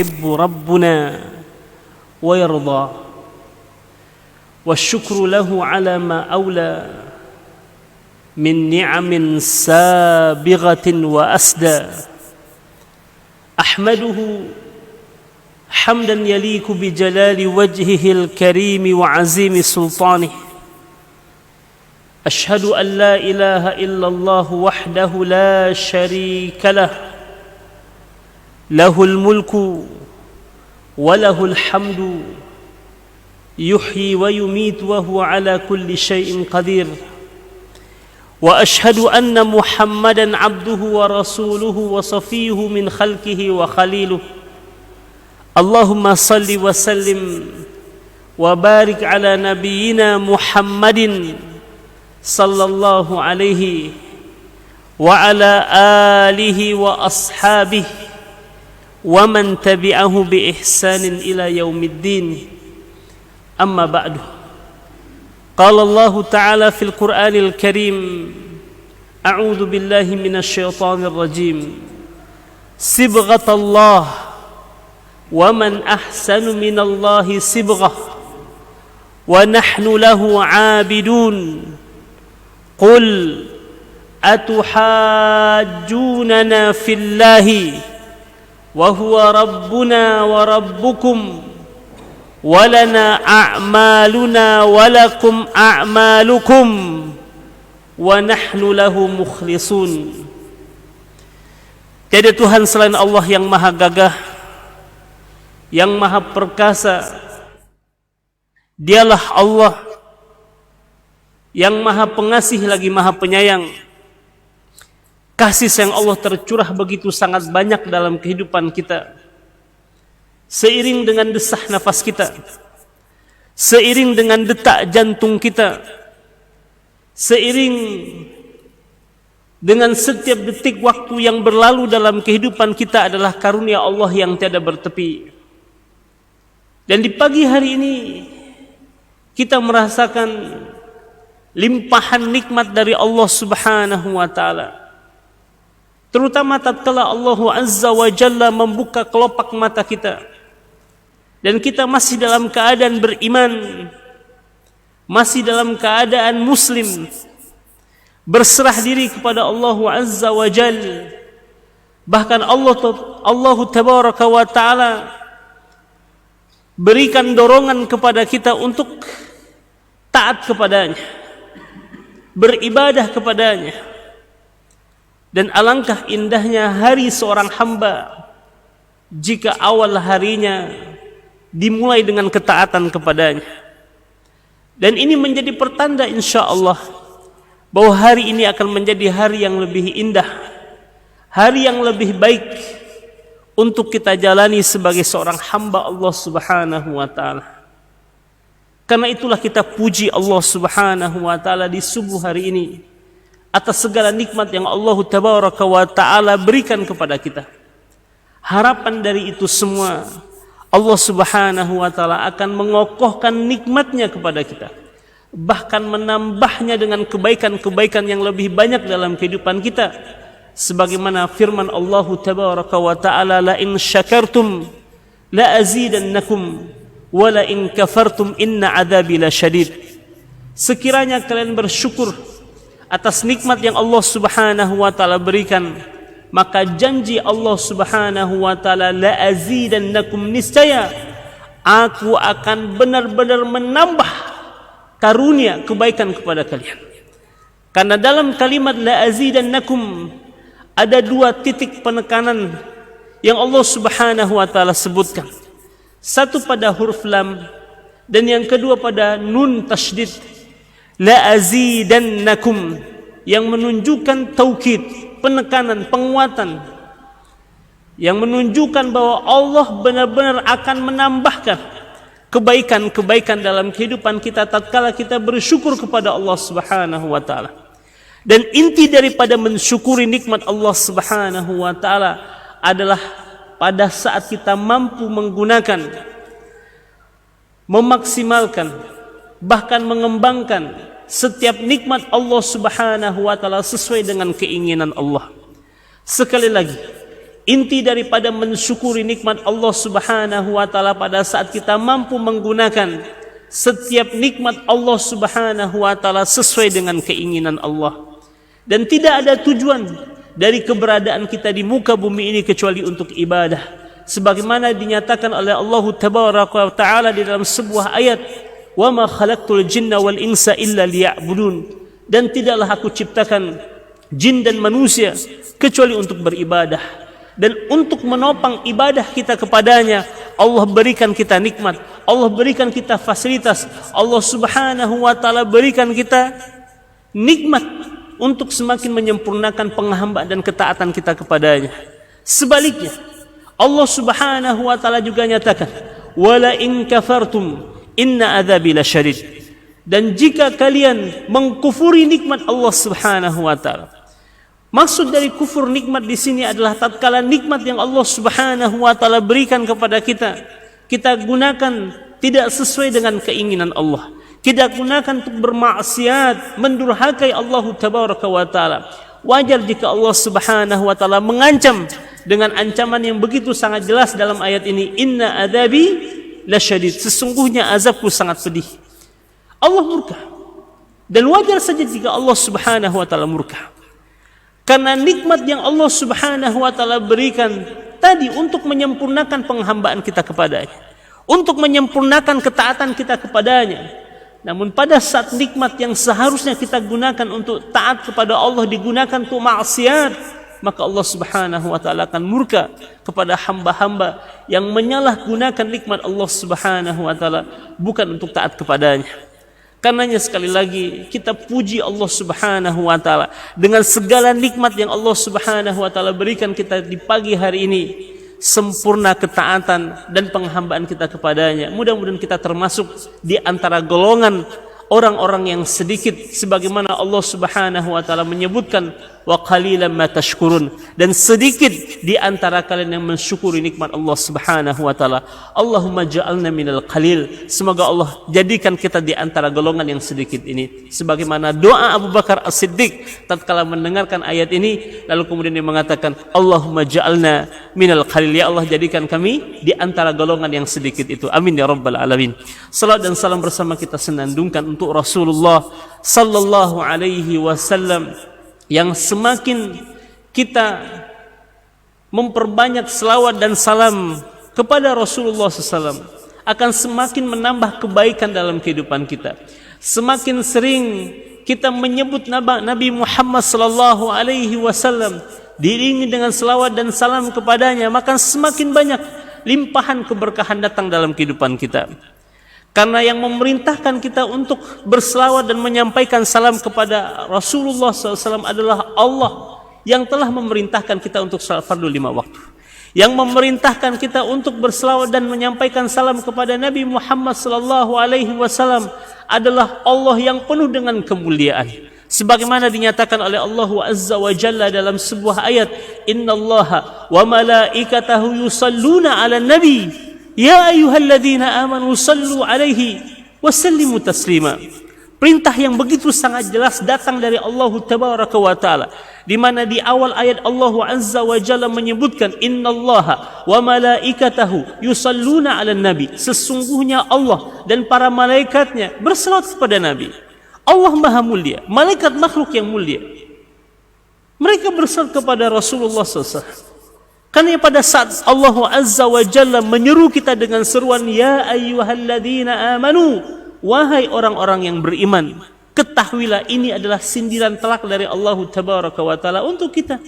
يحب ربنا ويرضى والشكر له على ما أولى من نعم سابغة وأسدى أحمده حمدا يليق بجلال وجهه الكريم وعزيم سلطانه أشهد أن لا إله إلا الله وحده لا شريك له له الملك وله الحمد يحيي ويميت وهو على كل شيء قدير وأشهد أن محمدا عبده ورسوله وصفيه من خلقه وخليله اللهم صل وسلم وبارك على نبينا محمد صلى الله عليه وعلى آله وأصحابه ومن تبعه بإحسان إلى يوم الدين أما بعد قال الله تعالى في القرآن الكريم أعوذ بالله من الشيطان الرجيم صبغة الله ومن أحسن من الله صبغة ونحن له عابدون قل أتحاجوننا في الله وهو ربنا وربكم ولنا أعمالنا ولكم أعمالكم ونحن له مخلصون. Tiada Tuhan selain Allah yang maha gagah, yang maha perkasa. Dialah Allah yang maha pengasih lagi maha penyayang. Kasih sayang Allah tercurah begitu sangat banyak dalam kehidupan kita. Seiring dengan desah nafas kita, seiring dengan detak jantung kita, seiring dengan setiap detik waktu yang berlalu dalam kehidupan kita adalah karunia Allah yang tiada bertepi. Dan di pagi hari ini kita merasakan limpahan nikmat dari Allah Subhanahu wa taala. Terutama tatkala Allah Azza wa Jalla membuka kelopak mata kita dan kita masih dalam keadaan beriman, masih dalam keadaan muslim, berserah diri kepada Allah Azza wa Jalla. Bahkan Allah Tabaraka wa taala berikan dorongan kepada kita untuk taat kepadanya, beribadah kepadanya. Dan alangkah indahnya hari seorang hamba jika awal harinya dimulai dengan ketaatan kepadanya. Dan ini menjadi pertanda insyaallah bahwa hari ini akan menjadi hari yang lebih indah, hari yang lebih baik untuk kita jalani sebagai seorang hamba Allah Subhanahu wa taala. Karena itulah kita puji Allah Subhanahu wa taala di subuh hari ini atas segala nikmat yang Allah Tabaraka wa taala berikan kepada kita. Harapan dari itu semua, Allah Subhanahu wa taala akan mengokohkan nikmatnya kepada kita, bahkan menambahnya dengan kebaikan-kebaikan yang lebih banyak dalam kehidupan kita. Sebagaimana firman Allah Tabaraka wa taala, la in syakartum la azidannakum wa la in kafartum inna adzabi lasyadid. Sekiranya kalian bersyukur atas nikmat yang Allah Subhanahu wa taala berikan, maka janji Allah Subhanahu wa taala, la azidannakum, niscaya aku akan benar-benar menambah karunia kebaikan kepada kalian. Karena dalam kalimat la azidannakum ada dua titik penekanan yang Allah Subhanahu wa taala sebutkan. Satu pada huruf lam dan yang kedua pada nun tasydid. La azidannakum, yang menunjukkan taukid, penekanan, penguatan, yang menunjukkan bahwa Allah benar-benar akan menambahkan kebaikan-kebaikan dalam kehidupan kita tatkala kita bersyukur kepada Allah Subhanahu wa taala. Dan inti daripada mensyukuri nikmat Allah Subhanahu wa taala adalah pada saat kita mampu menggunakan, memaksimalkan, bahkan mengembangkan setiap nikmat Allah Subhanahu wa taala sesuai dengan keinginan Allah. Sekali lagi, Inti daripada mensyukuri nikmat Allah Subhanahu wa taala pada saat kita mampu menggunakan setiap nikmat Allah Subhanahu wa taala sesuai dengan keinginan Allah. Dan tidak ada tujuan dari keberadaan kita di muka bumi ini kecuali untuk ibadah. Sebagaimana dinyatakan oleh Allah Tabaraka wa taala di dalam sebuah ayat, "Wa ma khalaqtul jinna wal insa illa liya'budun." Dan tidaklah aku ciptakan jin dan manusia kecuali untuk beribadah. Dan untuk menopang ibadah kita kepadanya, Allah berikan kita nikmat, Allah berikan kita fasilitas, Allah Subhanahu wa taala berikan kita nikmat untuk semakin menyempurnakan penghambaan dan ketaatan kita kepadanya. Sebaliknya, Allah Subhanahu wa taala juga nyatakan, "Wala in kafartum inna adzabi lasyadid." Dan jika kalian mengkufuri nikmat Allah Subhanahu wa taala, maksud dari kufur nikmat di sini adalah tatkala nikmat yang Allah Subhanahu wa taala berikan kepada kita, kita gunakan tidak sesuai dengan keinginan Allah. Kita gunakan untuk bermaksiat, mendurhakai Allah Tabaraka wa taala. Wajar jika Allah Subhanahu wa taala mengancam dengan ancaman yang begitu sangat jelas dalam ayat ini, "Inna adzabi lasyadid." Sesungguhnya azabku sangat pedih. Allah murka. Dan wajar saja jika Allah Subhanahu wa taala murka. Karena nikmat yang Allah Subhanahu wa taala berikan tadi untuk menyempurnakan penghambaan kita kepadanya, untuk menyempurnakan ketaatan kita kepadanya. Namun pada saat nikmat yang seharusnya kita gunakan untuk taat kepada Allah digunakan untuk maksiat, maka Allah Subhanahu wa taala akan murka kepada hamba-hamba yang menyalahgunakan nikmat Allah Subhanahu wa taala bukan untuk taat kepadanya. Karenanya sekali lagi kita puji Allah Subhanahu wa taala dengan segala nikmat yang Allah Subhanahu wa taala berikan kita di pagi hari ini, sempurna ketaatan dan penghambaan kita kepadanya. Mudah-mudahan kita termasuk di antara golongan orang-orang yang sedikit, sebagaimana Allah Subhanahu wa taala menyebutkan, "Wa qalilan ma tashkurun." Dan sedikit di antara kalian yang mensyukuri nikmat Allah Subhanahu wa taala. Allahumma ja'alna minal qalil. Semoga Allah jadikan kita di antara golongan yang sedikit ini. Sebagaimana doa Abu Bakar As-Siddiq tatkala mendengarkan ayat ini, lalu kemudian dia mengatakan, "Allahumma ja'alna minal qalil." Ya Allah, jadikan kami di antara golongan yang sedikit itu. Amin ya rabbal alamin. Salat dan salam bersama kita senandungkan untuk Rasulullah sallallahu alaihi wasallam, yang semakin kita memperbanyak selawat dan salam kepada Rasulullah SAW akan semakin menambah kebaikan dalam kehidupan kita. Semakin sering kita menyebut Nabi Muhammad sallallahu alaihi wasallam diiringi dengan selawat dan salam kepadanya, maka semakin banyak limpahan keberkahan datang dalam kehidupan kita. Karena yang memerintahkan kita untuk berselawat dan menyampaikan salam kepada Rasulullah SAW adalah Allah, yang telah memerintahkan kita untuk salat fardu 5 waktu. Yang memerintahkan kita untuk berselawat dan menyampaikan salam kepada Nabi Muhammad SAW adalah Allah yang penuh dengan kemuliaan. Sebagaimana dinyatakan oleh Allah Azza wa Jalla dalam sebuah ayat, "Innallaha wa malaikatahu yusalluna 'alan nabi. Ya ayyuhalladzina amanu sallu alaihi wa sallimu taslima." Perintah yang begitu sangat jelas datang dari Allah Tabaraka wa taala, di mana di awal ayat Allah Azza wa Jalla menyebutkan, "Innallaha wa malaikatahu yusalluna 'alan nabi." Sesungguhnya Allah dan para malaikatnya berselawat kepada Nabi. Allah Maha mulia, malaikat makhluk yang mulia, mereka berselawat kepada Rasulullah SAW. Karena pada saat Allah Azza wa Jalla menyeru kita dengan seruan, "Ya ayyuhalladzina amanu," wahai orang-orang yang beriman, ketahuilah ini adalah sindiran telak dari Allah Tabaraka wa taala untuk kita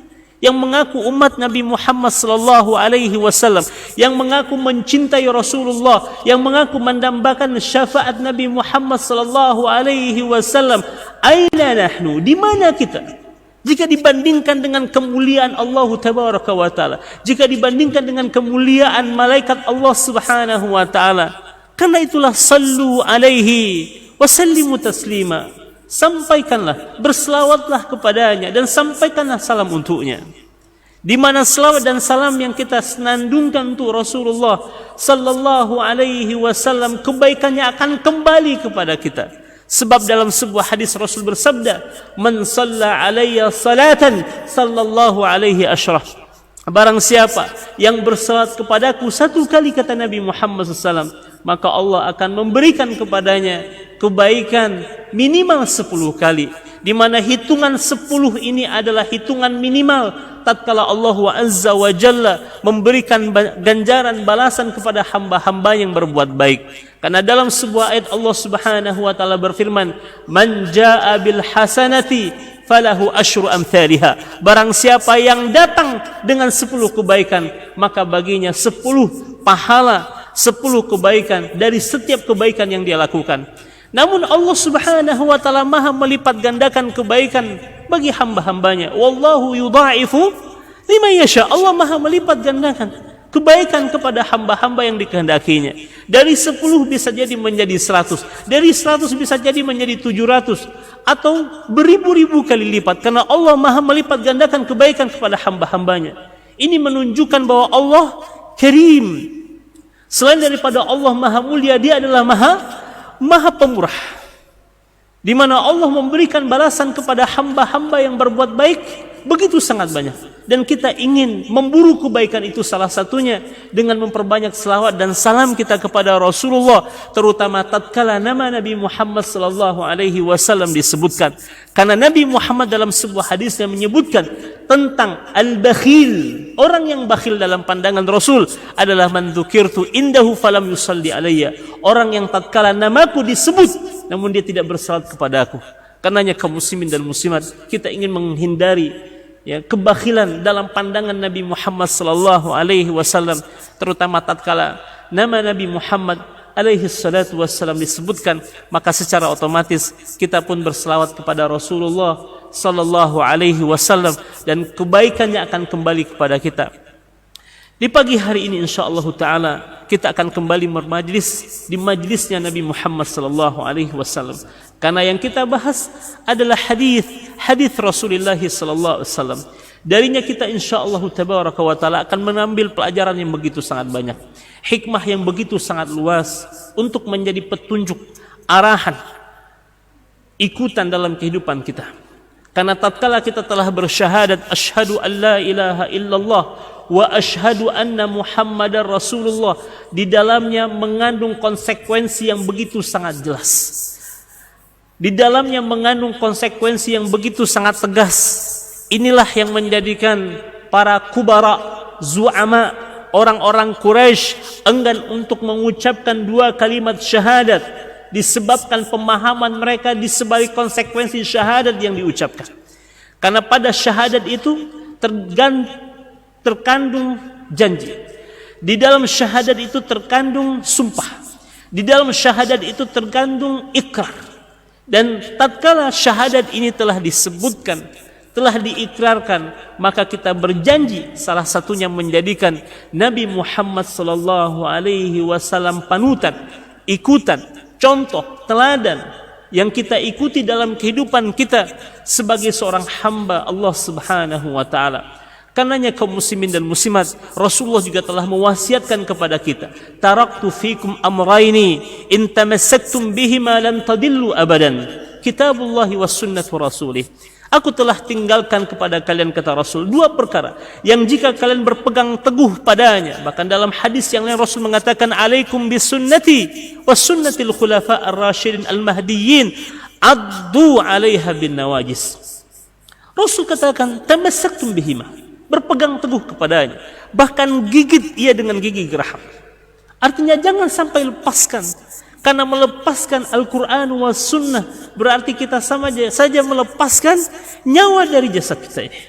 yang mengaku umat Nabi Muhammad sallallahu alaihi wasallam, yang mengaku mencintai Rasulullah, yang mengaku mendambakan syafaat Nabi Muhammad sallallahu alaihi wasallam. Aina nahnu? Di mana kita? Jika dibandingkan dengan kemuliaan Allah Tabaraka wa taala, jika dibandingkan dengan kemuliaan malaikat Allah Subhanahu wa taala. Karena itulah sallu alaihi wa sallimu taslima. Sampaikanlah, berselawatlah kepadanya dan sampaikanlah salam untuknya. Di mana selawat dan salam yang kita senandungkan untuk Rasulullah sallallahu alaihi wasallam, kebaikannya akan kembali kepada kita. Sebab dalam sebuah hadis Rasul bersabda, "Man shalla alayya salatan sallallahu alaihi asyraf." Barang siapa yang bersalat kepadaku 1 kali, kata Nabi Muhammad SAW, maka Allah akan memberikan kepadanya kebaikan minimal 10 kali. Di mana hitungan 10 ini adalah hitungan minimal tatkala Allah Azza wa Jalla memberikan ganjaran balasan kepada hamba-hamba yang berbuat baik. Karena dalam sebuah ayat Allah Subhanahu wa taala berfirman, "Man jaa bil hasanati falahu asyru amthaliha." Barang siapa yang datang dengan 10 kebaikan, maka baginya 10 pahala, 10 kebaikan dari setiap kebaikan yang dia lakukan. Namun Allah Subhanahu wa taala Maha melipat gandakan kebaikan bagi hamba-hambanya. Wallahu yudha'ifu liman yasha. Allah Maha melipat gandakan kebaikan kepada hamba-hamba yang dikehendakinya. Dari 10 bisa jadi menjadi 100, dari 100 bisa jadi menjadi 700, atau beribu-ribu kali lipat, karena Allah Maha melipat gandakan kebaikan kepada hamba-hambanya. Ini menunjukkan bahwa Allah Karim. Selain daripada Allah Maha Mulia, Dia adalah Maha Pemurah, di mana Allah memberikan balasan kepada hamba-hamba yang berbuat baik begitu sangat banyak. Dan kita ingin memburu kebaikan itu, salah satunya dengan memperbanyak selawat dan salam kita kepada Rasulullah, terutama tatkala nama Nabi Muhammad sallallahu alaihi wasallam disebutkan. Karena Nabi Muhammad dalam sebuah hadis yang menyebutkan tentang al-bakhil, orang yang bakhil dalam pandangan Rasul adalah man dzukirtu indahu falam yusalli alayya, orang yang tatkala namaku disebut namun dia tidak bersalat kepadaku. Karenanya kaum muslimin dan muslimat, kita ingin menghindari kebakhilan dalam pandangan Nabi Muhammad sallallahu alaihi wasallam, terutama tatkala nama Nabi Muhammad alaihi salatu wassalam disebutkan, maka secara otomatis kita pun berselawat kepada Rasulullah sallallahu alaihi wasallam dan kebaikannya akan kembali kepada kita. Di pagi hari ini insyaallah taala kita akan kembali bermajlis di majlisnya Nabi Muhammad sallallahu alaihi wasallam. Karena yang kita bahas adalah hadis Rasulullah sallallahu alaihi wasallam. Darinya kita insyaallah tabaraka wa taala akan mengambil pelajaran yang begitu sangat banyak, hikmah yang begitu sangat luas untuk menjadi petunjuk, arahan, ikutan dalam kehidupan kita. Karena tatkala kita telah bersyahadat asyhadu an la ilaha illallah wa asyhadu anna Muhammadar Rasulullah, di dalamnya mengandung konsekuensi yang begitu sangat jelas. Di dalamnya mengandung konsekuensi yang begitu sangat tegas. Inilah yang menjadikan para kubara, zu'ama, orang-orang Quraisy enggan untuk mengucapkan 2 kalimat syahadat, disebabkan pemahaman mereka di sebalik konsekuensi syahadat yang diucapkan. Karena pada syahadat itu terkandung janji. Di dalam syahadat itu terkandung sumpah. Di dalam syahadat itu terkandung ikrar. Dan tatkala syahadat ini telah disebutkan, telah diikrarkan, maka kita berjanji salah satunya menjadikan Nabi Muhammad sallallahu alaihi wasallam panutan, ikutan, contoh, teladan yang kita ikuti dalam kehidupan kita sebagai seorang hamba Allah Subhanahu wa taala. Karenanya kaum muslimin dan muslimat, Rasulullah juga telah mewasiatkan kepada kita, taraktu fikum amraini in tamassaktum bihima lan tadillu abadan, kitabullahi was sunnatu rasulih. Aku telah tinggalkan kepada kalian, kata Rasul, 2 perkara yang jika kalian berpegang teguh padanya, bahkan dalam hadis yang lain Rasul mengatakan, alaikum bisunnati was sunnatil khulafa ar-rasyidin al-mahdiyyin addu 'alaiha bin nawajis. Rasul katakan tamassaktum bihima, berpegang teguh kepadanya, bahkan gigit ia dengan gigi geraham. Artinya jangan sampai lepaskan, karena melepaskan Al-Quran wa Sunnah berarti kita sama saja melepaskan nyawa dari jasad kita ini.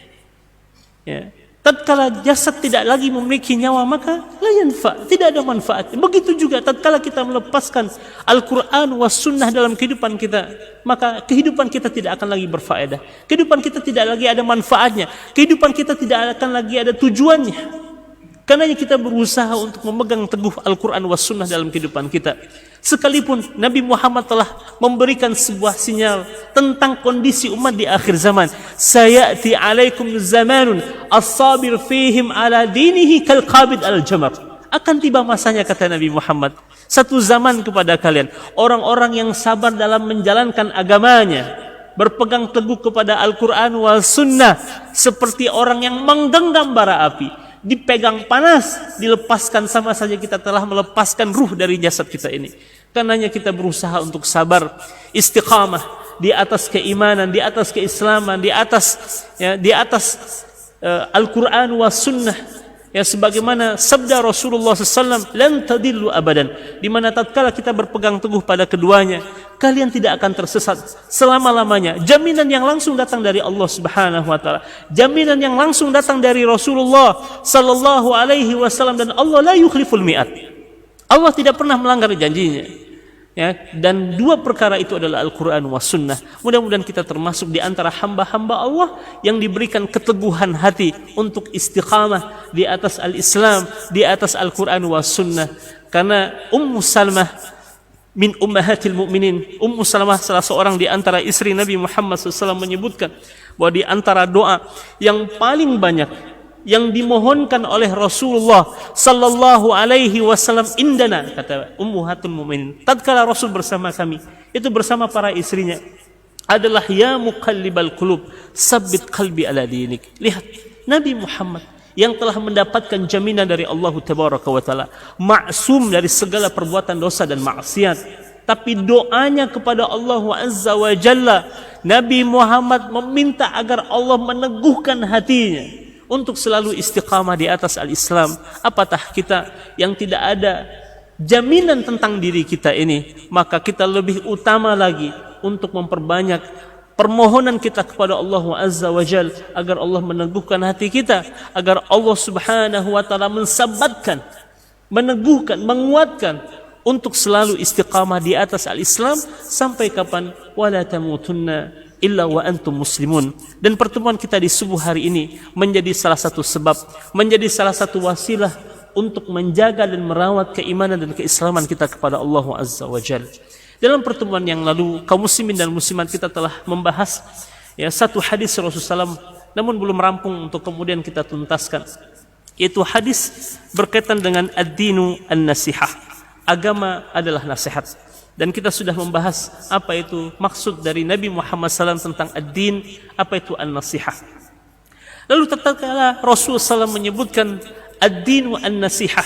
Ya. Tatkala jasad tidak lagi memiliki nyawa, maka la yanfa, tidak ada manfaat. Begitu juga tatkala kita melepaskan Al-Quran wa Sunnah dalam kehidupan kita, maka kehidupan kita tidak akan lagi berfaedah. Kehidupan kita tidak lagi ada manfaatnya. Kehidupan kita tidak akan lagi ada tujuannya. Karena kita berusaha untuk memegang teguh Al-Quran wa Sunnah dalam kehidupan kita. Sekalipun Nabi Muhammad telah memberikan sebuah sinyal tentang kondisi umat di akhir zaman. Sayati alaikum zamanun as-sabir fihim ala dinihi kal qabid al-jamar. Akan tiba masanya, kata Nabi Muhammad, satu zaman kepada kalian, orang-orang yang sabar dalam menjalankan agamanya, berpegang teguh kepada Al-Quran wal Sunnah, seperti orang yang menggenggam bara api. dipegang panas, dilepaskan, sama saja kita telah melepaskan ruh dari jasad kita ini. Karenanya kita berusaha untuk sabar, istiqamah di atas keimanan, di atas keislaman, di atas Al-Quran wa Sunnah. Ya, sebagaimana sabda Rasulullah SAW, lan tadillu abadan, di mana tatkala kita berpegang teguh pada keduanya, kalian tidak akan tersesat selama-lamanya. Jaminan yang langsung datang dari Allah Subhanahu wa taala, jaminan yang langsung datang dari Rasulullah sallallahu alaihi wasallam, dan Allah la yukhliful mi'ad. Allah tidak pernah melanggar janjinya. Ya, dan dua perkara itu adalah Al-Quran wa Sunnah. Mudah-mudahan kita termasuk di antara hamba-hamba Allah yang diberikan keteguhan hati untuk istiqamah di atas Al-Islam, di atas Al-Quran wa Sunnah. Karena Ummu Salamah min ummahatil mu'minin, Ummu Salamah salah seorang di antara istri Nabi Muhammad SAW, menyebutkan bahwa di antara doa yang paling banyak yang dimohonkan oleh Rasulullah sallallahu alaihi wasallam indana, kata ummuhatul mukminin, tatkala Rasul bersama kami, itu bersama para istrinya, adalah ya muqallibal qulub sabbit qalbi ala dinik. Lihat Nabi Muhammad yang telah mendapatkan jaminan dari Allah tabaraka wa taala, maksum dari segala perbuatan dosa dan maksiat, tapi doanya kepada Allah azza wa jalla, Nabi Muhammad meminta agar Allah meneguhkan hatinya untuk selalu istiqamah di atas al-Islam. Apatah kita yang tidak ada jaminan tentang diri kita ini, maka kita lebih utama lagi untuk memperbanyak permohonan kita kepada Allah Azza wa Jal agar Allah meneguhkan hati kita, agar Allah Subhanahu wa taala mensabatkan, meneguhkan, menguatkan untuk selalu istiqamah di atas al-Islam sampai kapan? Wala tamutunna illa wa antum muslimun. Dan pertemuan kita di subuh hari ini menjadi salah satu sebab, menjadi salah satu wasilah untuk menjaga dan merawat keimanan dan keislaman kita kepada Allah Azza wa Jalla. Dalam pertemuan yang lalu, kaum muslimin dan muslimat, kita telah membahas satu hadis Rasulullah SAW, namun belum rampung untuk kemudian kita tuntaskan, yaitu hadis berkaitan dengan ad-dinu an-nasihah, agama adalah nasihat. Dan kita sudah membahas apa itu maksud dari Nabi Muhammad SAW tentang ad-din, apa itu an-nasihah. Lalu tatkala Rasul SAW menyebutkan ad-din wa an-nasihah,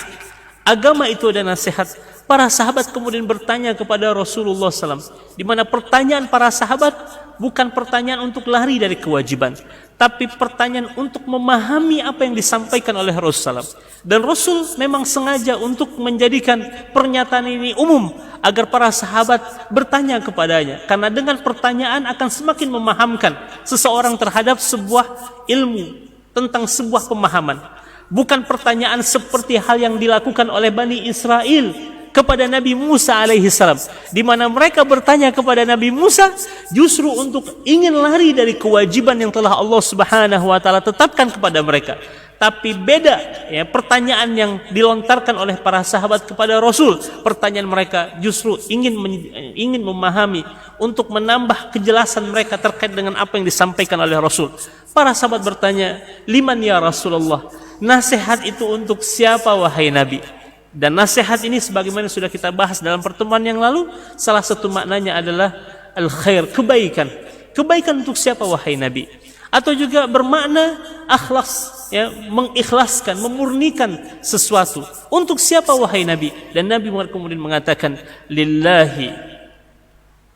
agama itu ada nasihat, para sahabat kemudian bertanya kepada Rasulullah SAW, di mana pertanyaan para sahabat bukan pertanyaan untuk lari dari kewajiban, tapi pertanyaan untuk memahami apa yang disampaikan oleh Rasulullah SAW. Dan Rasul memang sengaja untuk menjadikan pernyataan ini umum agar para sahabat bertanya kepadanya, karena dengan pertanyaan akan semakin memahamkan seseorang terhadap sebuah ilmu, tentang sebuah pemahaman. Bukan pertanyaan seperti hal yang dilakukan oleh Bani Israel kepada Nabi Musa alaihi salam, di mana mereka bertanya kepada Nabi Musa justru untuk ingin lari dari kewajiban yang telah Allah Subhanahu wa taala tetapkan kepada mereka. Tapi beda pertanyaan yang dilontarkan oleh para sahabat kepada Rasul. Pertanyaan mereka justru ingin memahami, untuk menambah kejelasan mereka terkait dengan apa yang disampaikan oleh Rasul. Para sahabat bertanya, liman ya Rasulullah, nasihat itu untuk siapa wahai Nabi? Dan nasihat ini sebagaimana sudah kita bahas dalam pertemuan yang lalu, salah satu maknanya adalah al-khair, kebaikan. Kebaikan untuk siapa wahai Nabi? Atau juga bermakna akhlas, mengikhlaskan, memurnikan sesuatu. Untuk siapa wahai Nabi? Dan Nabi kemudian mengatakan, lillahi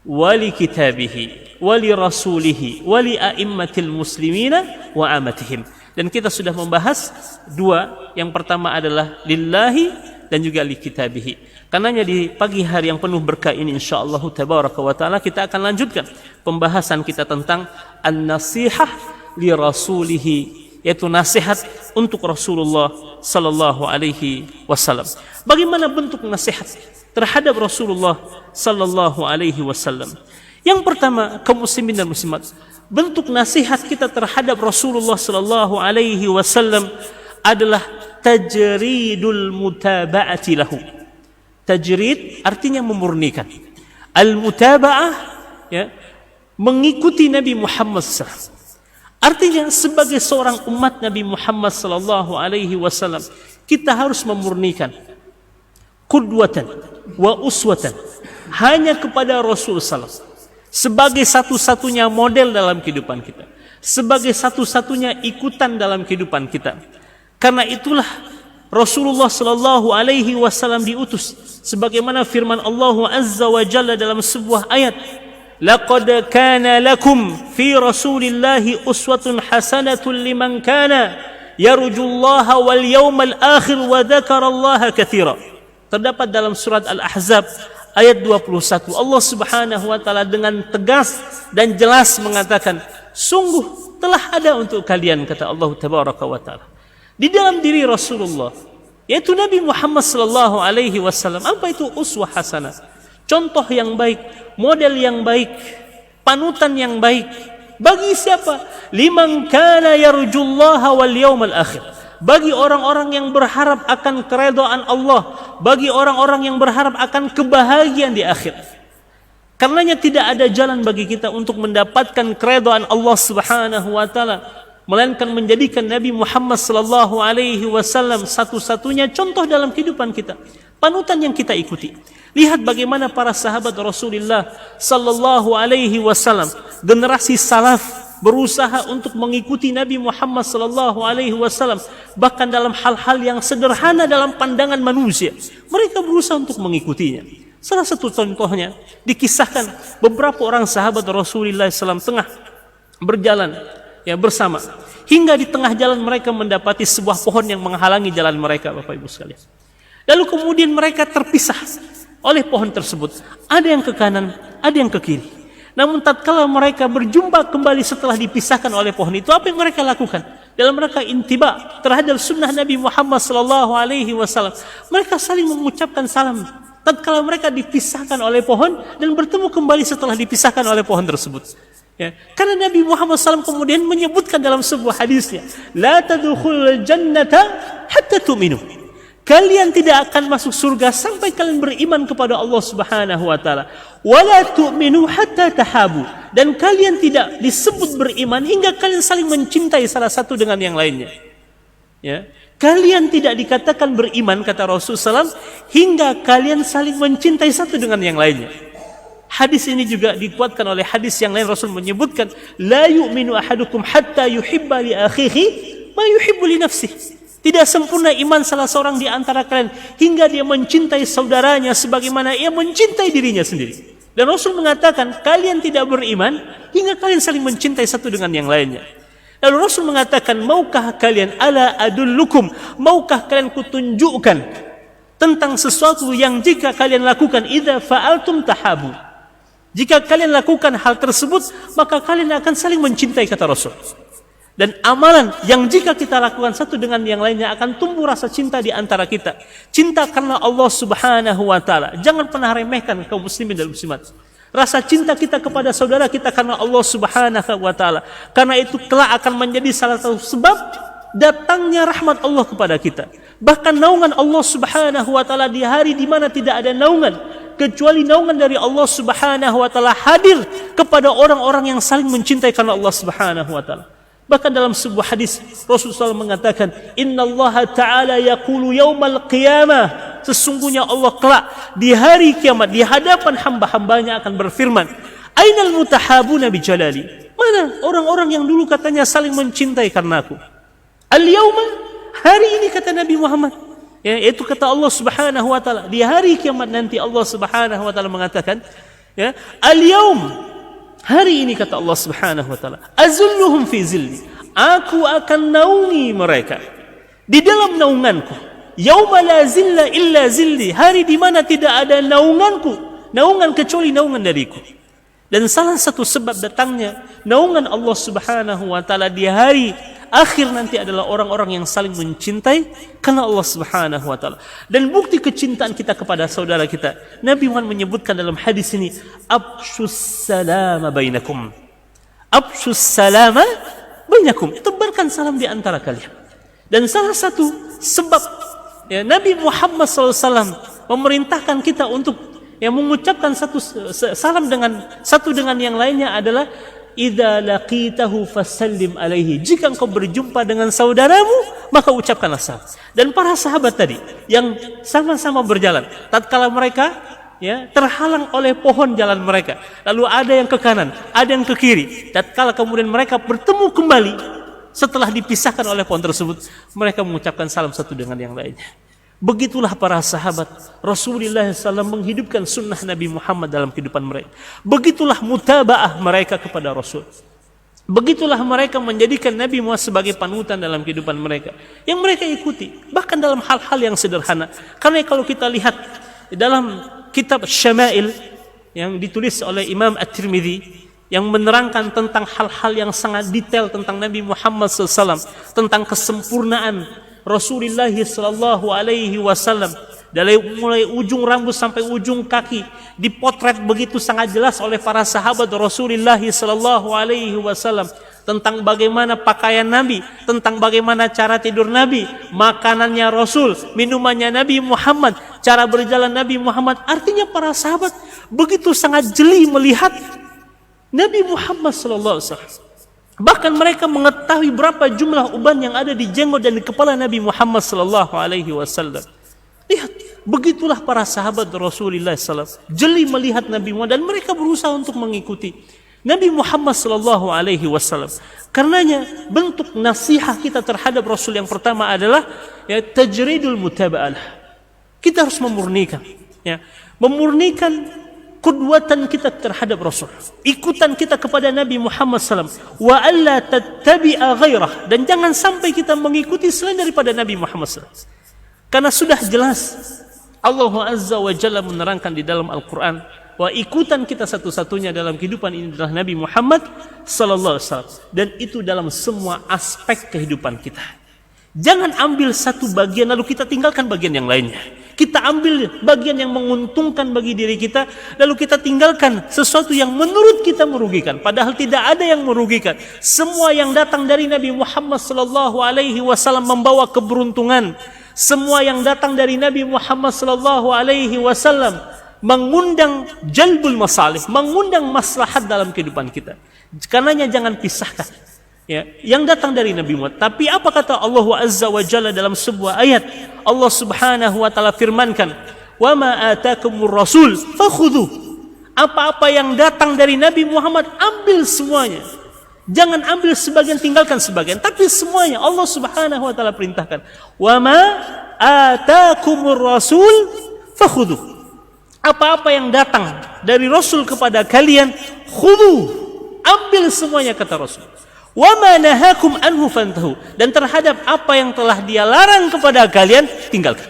wali kitabihi wali rasulihi wali a'immatil muslimina wa amatihim. Dan kita sudah membahas dua. Yang pertama adalah lillahi dan juga li kitabihi. Karenanya di pagi hari yang penuh berkah ini, insyaallah tabaraka wa taala, kita akan lanjutkan pembahasan kita tentang an-nasihah li rasulihi, yaitu nasihat untuk Rasulullah sallallahu alaihi wasallam. Bagaimana bentuk nasihat terhadap Rasulullah sallallahu alaihi wasallam? Yang pertama, kaum muslimin dan muslimat, bentuk nasihat kita terhadap Rasulullah sallallahu alaihi wasallam adalah tajridul mutaba'ati lahu. Tajrid artinya memurnikan. Al-mutaba'ah mengikuti Nabi Muhammad SAW. Artinya sebagai seorang umat Nabi Muhammad sallallahu alaihi wasallam, kita harus memurnikan qudwatan wa uswatan hanya kepada Rasul sallallahu alaihi wasallam sebagai satu-satunya model dalam kehidupan kita, sebagai satu-satunya ikutan dalam kehidupan kita. Karena itulah Rasulullah sallallahu alaihi wasallam diutus sebagaimana firman Allah Azza wa Jalla dalam sebuah ayat, laqad kana lakum fi rasulillahi uswatun hasanatun liman kana yarjullaha wal yawmal akhir wa dzakarallaha katsira. Terdapat dalam surat Al-Ahzab ayat 21. Allah Subhanahu wa taala dengan tegas dan jelas mengatakan, sungguh telah ada untuk kalian, kata Allah tabaraka wa taala, di dalam diri Rasulullah, yaitu Nabi Muhammad sallallahu alaihi wasallam. Apa itu uswah hasanah? Contoh yang baik, model yang baik, panutan yang baik. Bagi siapa? Liman kana yarjullaha wal yawmal akhir. Bagi orang-orang yang berharap akan keridhaan Allah, bagi orang-orang yang berharap akan kebahagiaan di akhir. Karenanya tidak ada jalan bagi kita untuk mendapatkan keridhaan Allah Subhanahu wa taala melainkan menjadikan Nabi Muhammad sallallahu alaihi wasallam satu-satunya contoh dalam kehidupan kita, panutan yang kita ikuti. Lihat bagaimana para sahabat Rasulullah sallallahu alaihi wasallam, generasi salaf, berusaha untuk mengikuti Nabi Muhammad sallallahu alaihi wasallam, bahkan dalam hal-hal yang sederhana dalam pandangan manusia mereka berusaha untuk mengikutinya. Salah satu contohnya dikisahkan beberapa orang sahabat Rasulullah SAW tengah berjalan bersama, hingga di tengah jalan mereka mendapati sebuah pohon yang menghalangi jalan mereka, Bapak Ibu sekalian. Lalu kemudian mereka terpisah oleh pohon tersebut, ada yang ke kanan, ada yang ke kiri. Namun tatkala mereka berjumpa kembali setelah dipisahkan oleh pohon itu, apa yang mereka lakukan? Dalam rangka intiba terhadap sunnah Nabi Muhammad sallallahu alaihi wasallam, mereka saling mengucapkan salam tatkala mereka dipisahkan oleh pohon dan bertemu kembali setelah dipisahkan oleh pohon tersebut. Karena Nabi Muhammad SAW kemudian menyebutkan dalam sebuah hadisnya, la tadkhulul jannata hatta tu'minu. Kalian tidak akan masuk surga sampai kalian beriman kepada Allah Subhanahu wa taala. Wala tu'minu hatta tahabu. Dan kalian tidak disebut beriman hingga kalian saling mencintai salah satu dengan yang lainnya. Kalian tidak dikatakan beriman, kata Rasulullah SAW, hingga kalian saling mencintai satu dengan yang lainnya. Hadis ini juga dikuatkan oleh hadis yang lain. Rasul menyebutkan, la yu'minu ahadukum hatta yuhibba li akhihi ma yuhibbu li nafsihi. Tidak sempurna iman salah seorang di antara kalian hingga dia mencintai saudaranya sebagaimana ia mencintai dirinya sendiri. Dan Rasul mengatakan, kalian tidak beriman hingga kalian saling mencintai satu dengan yang lainnya. Lalu Rasul mengatakan, maukah kalian, ala adullukum, maukah kalian kutunjukkan tentang sesuatu yang jika kalian lakukan, idza fa'altum tahabu. Jika kalian lakukan hal tersebut, maka kalian akan saling mencintai, kata Rasul. Dan amalan yang jika kita lakukan satu dengan yang lainnya akan tumbuh rasa cinta di antara kita. Cinta karena Allah Subhanahu wa taala. Jangan pernah remehkan kaum muslimin dan muslimat. Rasa cinta kita kepada saudara kita karena Allah Subhanahu wa taala. Karena itu kelak akan menjadi salah satu sebab datangnya rahmat Allah kepada kita. Bahkan naungan Allah Subhanahu wa taala di hari di mana tidak ada naungan kecuali naungan dari Allah Subhanahu wa taala hadir kepada orang-orang yang saling mencintai karena Allah Subhanahu wa taala. Bahkan dalam sebuah hadis Rasulullah SAW mengatakan, innallaha ta'ala yaqulu yaumal qiyamah, sesungguhnya Allah kelak di hari kiamat di hadapan hamba-hambanya akan berfirman, ainal mutahabuna bi jalali, mana orang-orang yang dulu katanya saling mencintai karena aku. Al-yauma, hari ini, kata Nabi Muhammad, yaitu kata Allah Subhanahu wa taala, di hari kiamat nanti Allah Subhanahu wa taala mengatakan, al-yaum, hari ini, kata Allah Subhanahu wa taala, azulluhum fi zilli, aku akan naungi mereka di dalam naunganku. Yauma la zilla illa zilli, hari di mana tidak ada naungan kecuali naungan dariku. Dan salah satu sebab datangnya naungan Allah Subhanahu wa taala di hari akhir nanti adalah orang-orang yang saling mencintai karena Allah Subhanahu wa taala. Dan bukti kecintaan kita kepada saudara kita, Nabi Muhammad menyebutkan dalam hadis ini, afshus salama bainakum. Afshus salama bainakum, tebarkan salam di antara kalian. Dan salah satu sebab Nabi Muhammad SAW memerintahkan kita untuk mengucapkan satu salam dengan satu dengan yang lainnya adalah, idza laqitahu fasallim alaihi, jika engkau berjumpa dengan saudaramu maka ucapkanlah salam. Dan para sahabat tadi yang sama-sama berjalan, tatkala mereka terhalang oleh pohon jalan mereka, lalu ada yang ke kanan, ada yang ke kiri, tatkala kemudian mereka bertemu kembali, setelah dipisahkan oleh pohon tersebut, mereka mengucapkan salam satu dengan yang lainnya. Begitulah para sahabat Rasulullah SAW menghidupkan sunnah Nabi Muhammad dalam kehidupan mereka. Begitulah mutaba'ah mereka kepada Rasul. Begitulah mereka menjadikan Nabi Muhammad sebagai panutan dalam kehidupan mereka, yang mereka ikuti, bahkan dalam hal-hal yang sederhana. Karena kalau kita lihat dalam kitab Syama'il yang ditulis oleh Imam At-Tirmidzi, yang menerangkan tentang hal-hal yang sangat detail tentang Nabi Muhammad SAW, tentang kesempurnaan Rasulullah SAW, dari mulai ujung rambut sampai ujung kaki dipotret begitu sangat jelas oleh para sahabat Rasulullah SAW, tentang bagaimana pakaian Nabi, tentang bagaimana cara tidur Nabi, makanannya Rasul, minumannya Nabi Muhammad, cara berjalan Nabi Muhammad. Artinya para sahabat begitu sangat jeli melihat Nabi Muhammad SAW. Bahkan mereka mengetahui berapa jumlah uban yang ada di jenggot dan di kepala Nabi Muhammad SAW. Lihat, begitulah para sahabat Rasulullah SAW, jeli melihat Nabi Muhammad, dan mereka berusaha untuk mengikuti Nabi Muhammad SAW. Karenanya bentuk nasihat kita terhadap Rasul yang pertama adalah ya, tajridul mutaba'ah. Kita harus memurnikan, ya, memurnikan kudwatan kita terhadap Rasul, ikutan kita kepada Nabi Muhammad SAW. Wa alla tattabi'a ghairah, dan jangan sampai kita mengikuti selain daripada Nabi Muhammad SAW. Karena sudah jelas Allah Azza wa Jalla menerangkan di dalam Al-Quran bahwa ikutan kita satu-satunya dalam kehidupan ini adalah Nabi Muhammad SAW, dan itu dalam semua aspek kehidupan kita. Jangan ambil satu bagian lalu kita tinggalkan bagian yang lainnya. Kita ambil bagian yang menguntungkan bagi diri kita, lalu kita tinggalkan sesuatu yang menurut kita merugikan. Padahal tidak ada yang merugikan. Semua yang datang dari Nabi Muhammad SAW membawa keberuntungan. Semua yang datang dari Nabi Muhammad SAW mengundang jalbul masalih, mengundang maslahat dalam kehidupan kita. Karenanya jangan pisahkan, ya, yang datang dari Nabi Muhammad. Tapi apa kata Allah Azza wa Jalla dalam sebuah ayat? Allah Subhanahu wa taala firmankan, "Wa ma atakumur rasul fakhudhu." Apa-apa yang datang dari Nabi Muhammad, ambil semuanya. Jangan ambil sebagian, tinggalkan sebagian, tapi semuanya. Allah Subhanahu wa taala perintahkan, "Wa ma atakumur rasul fakhudhu." Apa-apa yang datang dari Rasul kepada kalian, khudhu, ambil semuanya kata Rasul. Wa ma nahakum anhu fantahu, dan terhadap apa yang telah dia larang kepada kalian, tinggalkan.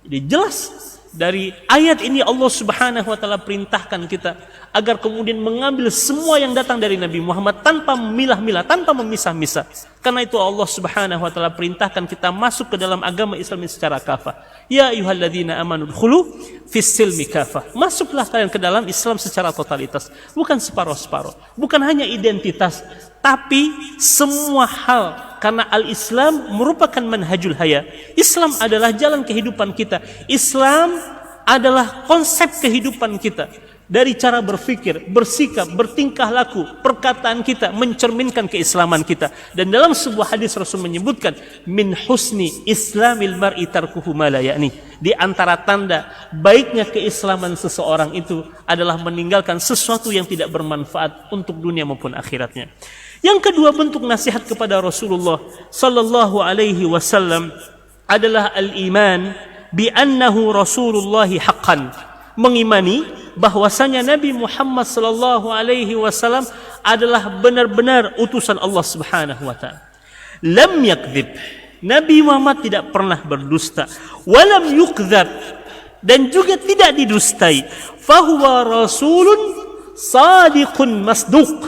Jadi jelas dari ayat ini Allah Subhanahu wa taala perintahkan kita agar kemudian mengambil semua yang datang dari Nabi Muhammad tanpa memilah-milah, tanpa memisah-misah. Karena itu Allah Subhanahu wa taala perintahkan kita masuk ke dalam agama Islam secara kafah. Ya ayyuhalladzina amanu dkhulu fis silmi kafah. Masuklah kalian ke dalam Islam secara totalitas, bukan separuh-separuh, bukan hanya identitas, tapi semua hal. Karena al-Islam merupakan manhajul haya. Islam adalah jalan kehidupan kita. Islam adalah konsep kehidupan kita. Dari cara berfikir, bersikap, bertingkah laku, perkataan kita mencerminkan keislaman kita. Dan dalam sebuah hadis Rasul menyebutkan, min husni islamil mar'i tarkuhu ma la ya'ni. Di antara tanda baiknya keislaman seseorang itu adalah meninggalkan sesuatu yang tidak bermanfaat untuk dunia maupun akhiratnya. Yang kedua bentuk nasihat kepada Rasulullah sallallahu alaihi wasallam adalah al-iman bi annahu Rasulullahi haqqan. Mengimani bahwasanya Nabi Muhammad sallallahu alaihi wasallam adalah benar-benar utusan Allah Subhanahu wa taala. Lam yakdzib. Nabi Muhammad tidak pernah berdusta. Walam yukdzab, dan juga tidak didustai. Fahuwa rasulun sadiqun masduq.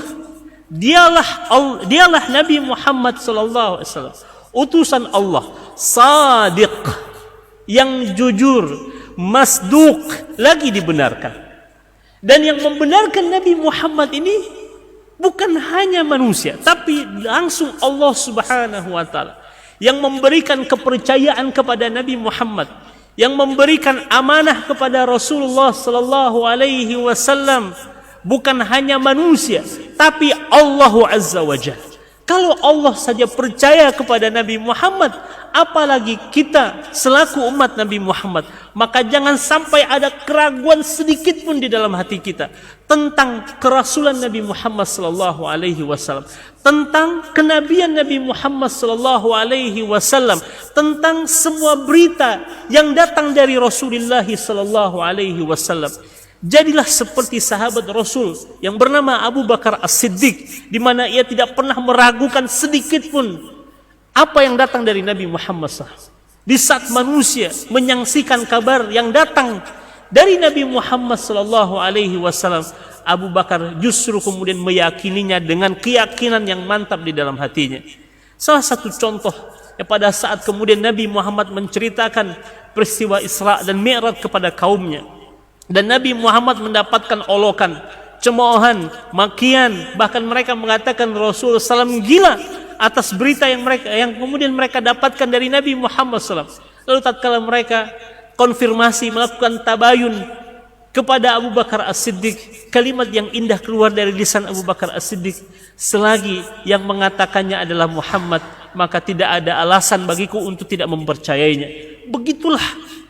Dialah Nabi Muhammad sallallahu alaihi wasallam, utusan Allah, sadiq, yang jujur, masduq, lagi dibenarkan. Dan yang membenarkan Nabi Muhammad ini bukan hanya manusia, tapi langsung Allah Subhanahu wa taala yang memberikan kepercayaan kepada Nabi Muhammad, yang memberikan amanah kepada Rasulullah sallallahu alaihi wasallam. Bukan hanya manusia, tapi Allah Azza wa Jalla. Kalau Allah saja percaya kepada Nabi Muhammad, apalagi kita selaku umat Nabi Muhammad. Maka jangan sampai ada keraguan sedikit pun di dalam hati kita tentang kerasulan Nabi Muhammad sallallahu alaihi wasallam, tentang kenabian Nabi Muhammad sallallahu alaihi wasallam, tentang semua berita yang datang dari Rasulullah sallallahu alaihi wasallam. Jadilah seperti sahabat Rasul yang bernama Abu Bakar As-Siddiq, di mana ia tidak pernah meragukan sedikit pun apa yang datang dari Nabi Muhammad SAW. Di saat manusia menyaksikan kabar yang datang dari Nabi Muhammad SAW, Abu Bakar justru kemudian meyakininya dengan keyakinan yang mantap di dalam hatinya. Salah satu contoh pada saat kemudian Nabi Muhammad menceritakan peristiwa Isra dan Mi'raj kepada kaumnya, dan Nabi Muhammad mendapatkan olokan, cemoohan, makian, bahkan mereka mengatakan Rasulullah SAW gila atas berita yang kemudian mereka dapatkan dari Nabi Muhammad SAW. Lalu tatkala mereka konfirmasi, melakukan tabayun kepada Abu Bakar As-Siddiq, kalimat yang indah keluar dari lisan Abu Bakar As-Siddiq, selagi yang mengatakannya adalah Muhammad, maka tidak ada alasan bagiku untuk tidak mempercayainya. Begitulah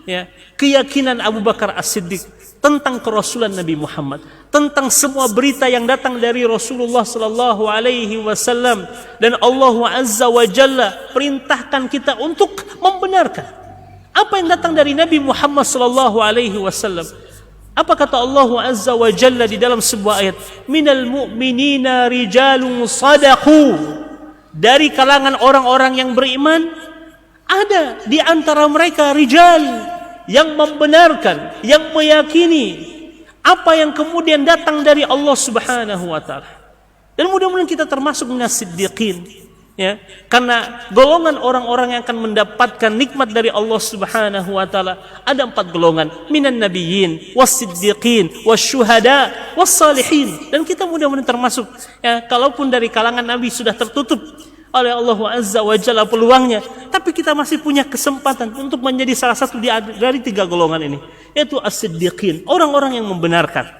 ya keyakinan Abu Bakar As-Siddiq tentang kerasulan Nabi Muhammad, tentang semua berita yang datang dari Rasulullah sallallahu alaihi wasallam, dan Allah Azza wa Jalla perintahkan kita untuk membenarkan apa yang datang dari Nabi Muhammad sallallahu alaihi wasallam. Apa kata Allah Azza wa Jalla di dalam sebuah ayat? Minal mu'minina rijalun sadaqu. Dari kalangan orang-orang yang beriman ada di antara mereka rijal yang membenarkan, yang meyakini apa yang kemudian datang dari Allah Subhanahu wa taala. Dan mudah-mudahan kita termasuk minas siddiqin, ya. Karena golongan orang-orang yang akan mendapatkan nikmat dari Allah Subhanahu wa taala ada 4 golongan, minan nabiyyin, was-siddiqin, wasyuhada, was-salihin. Dan kita mudah-mudahan termasuk, ya, kalaupun dari kalangan nabi sudah tertutup oleh Allah Azza wa Jalla peluangnya, tapi kita masih punya kesempatan untuk menjadi salah satu dari 3 golongan ini, yaitu as-siddiqin, orang-orang yang membenarkan,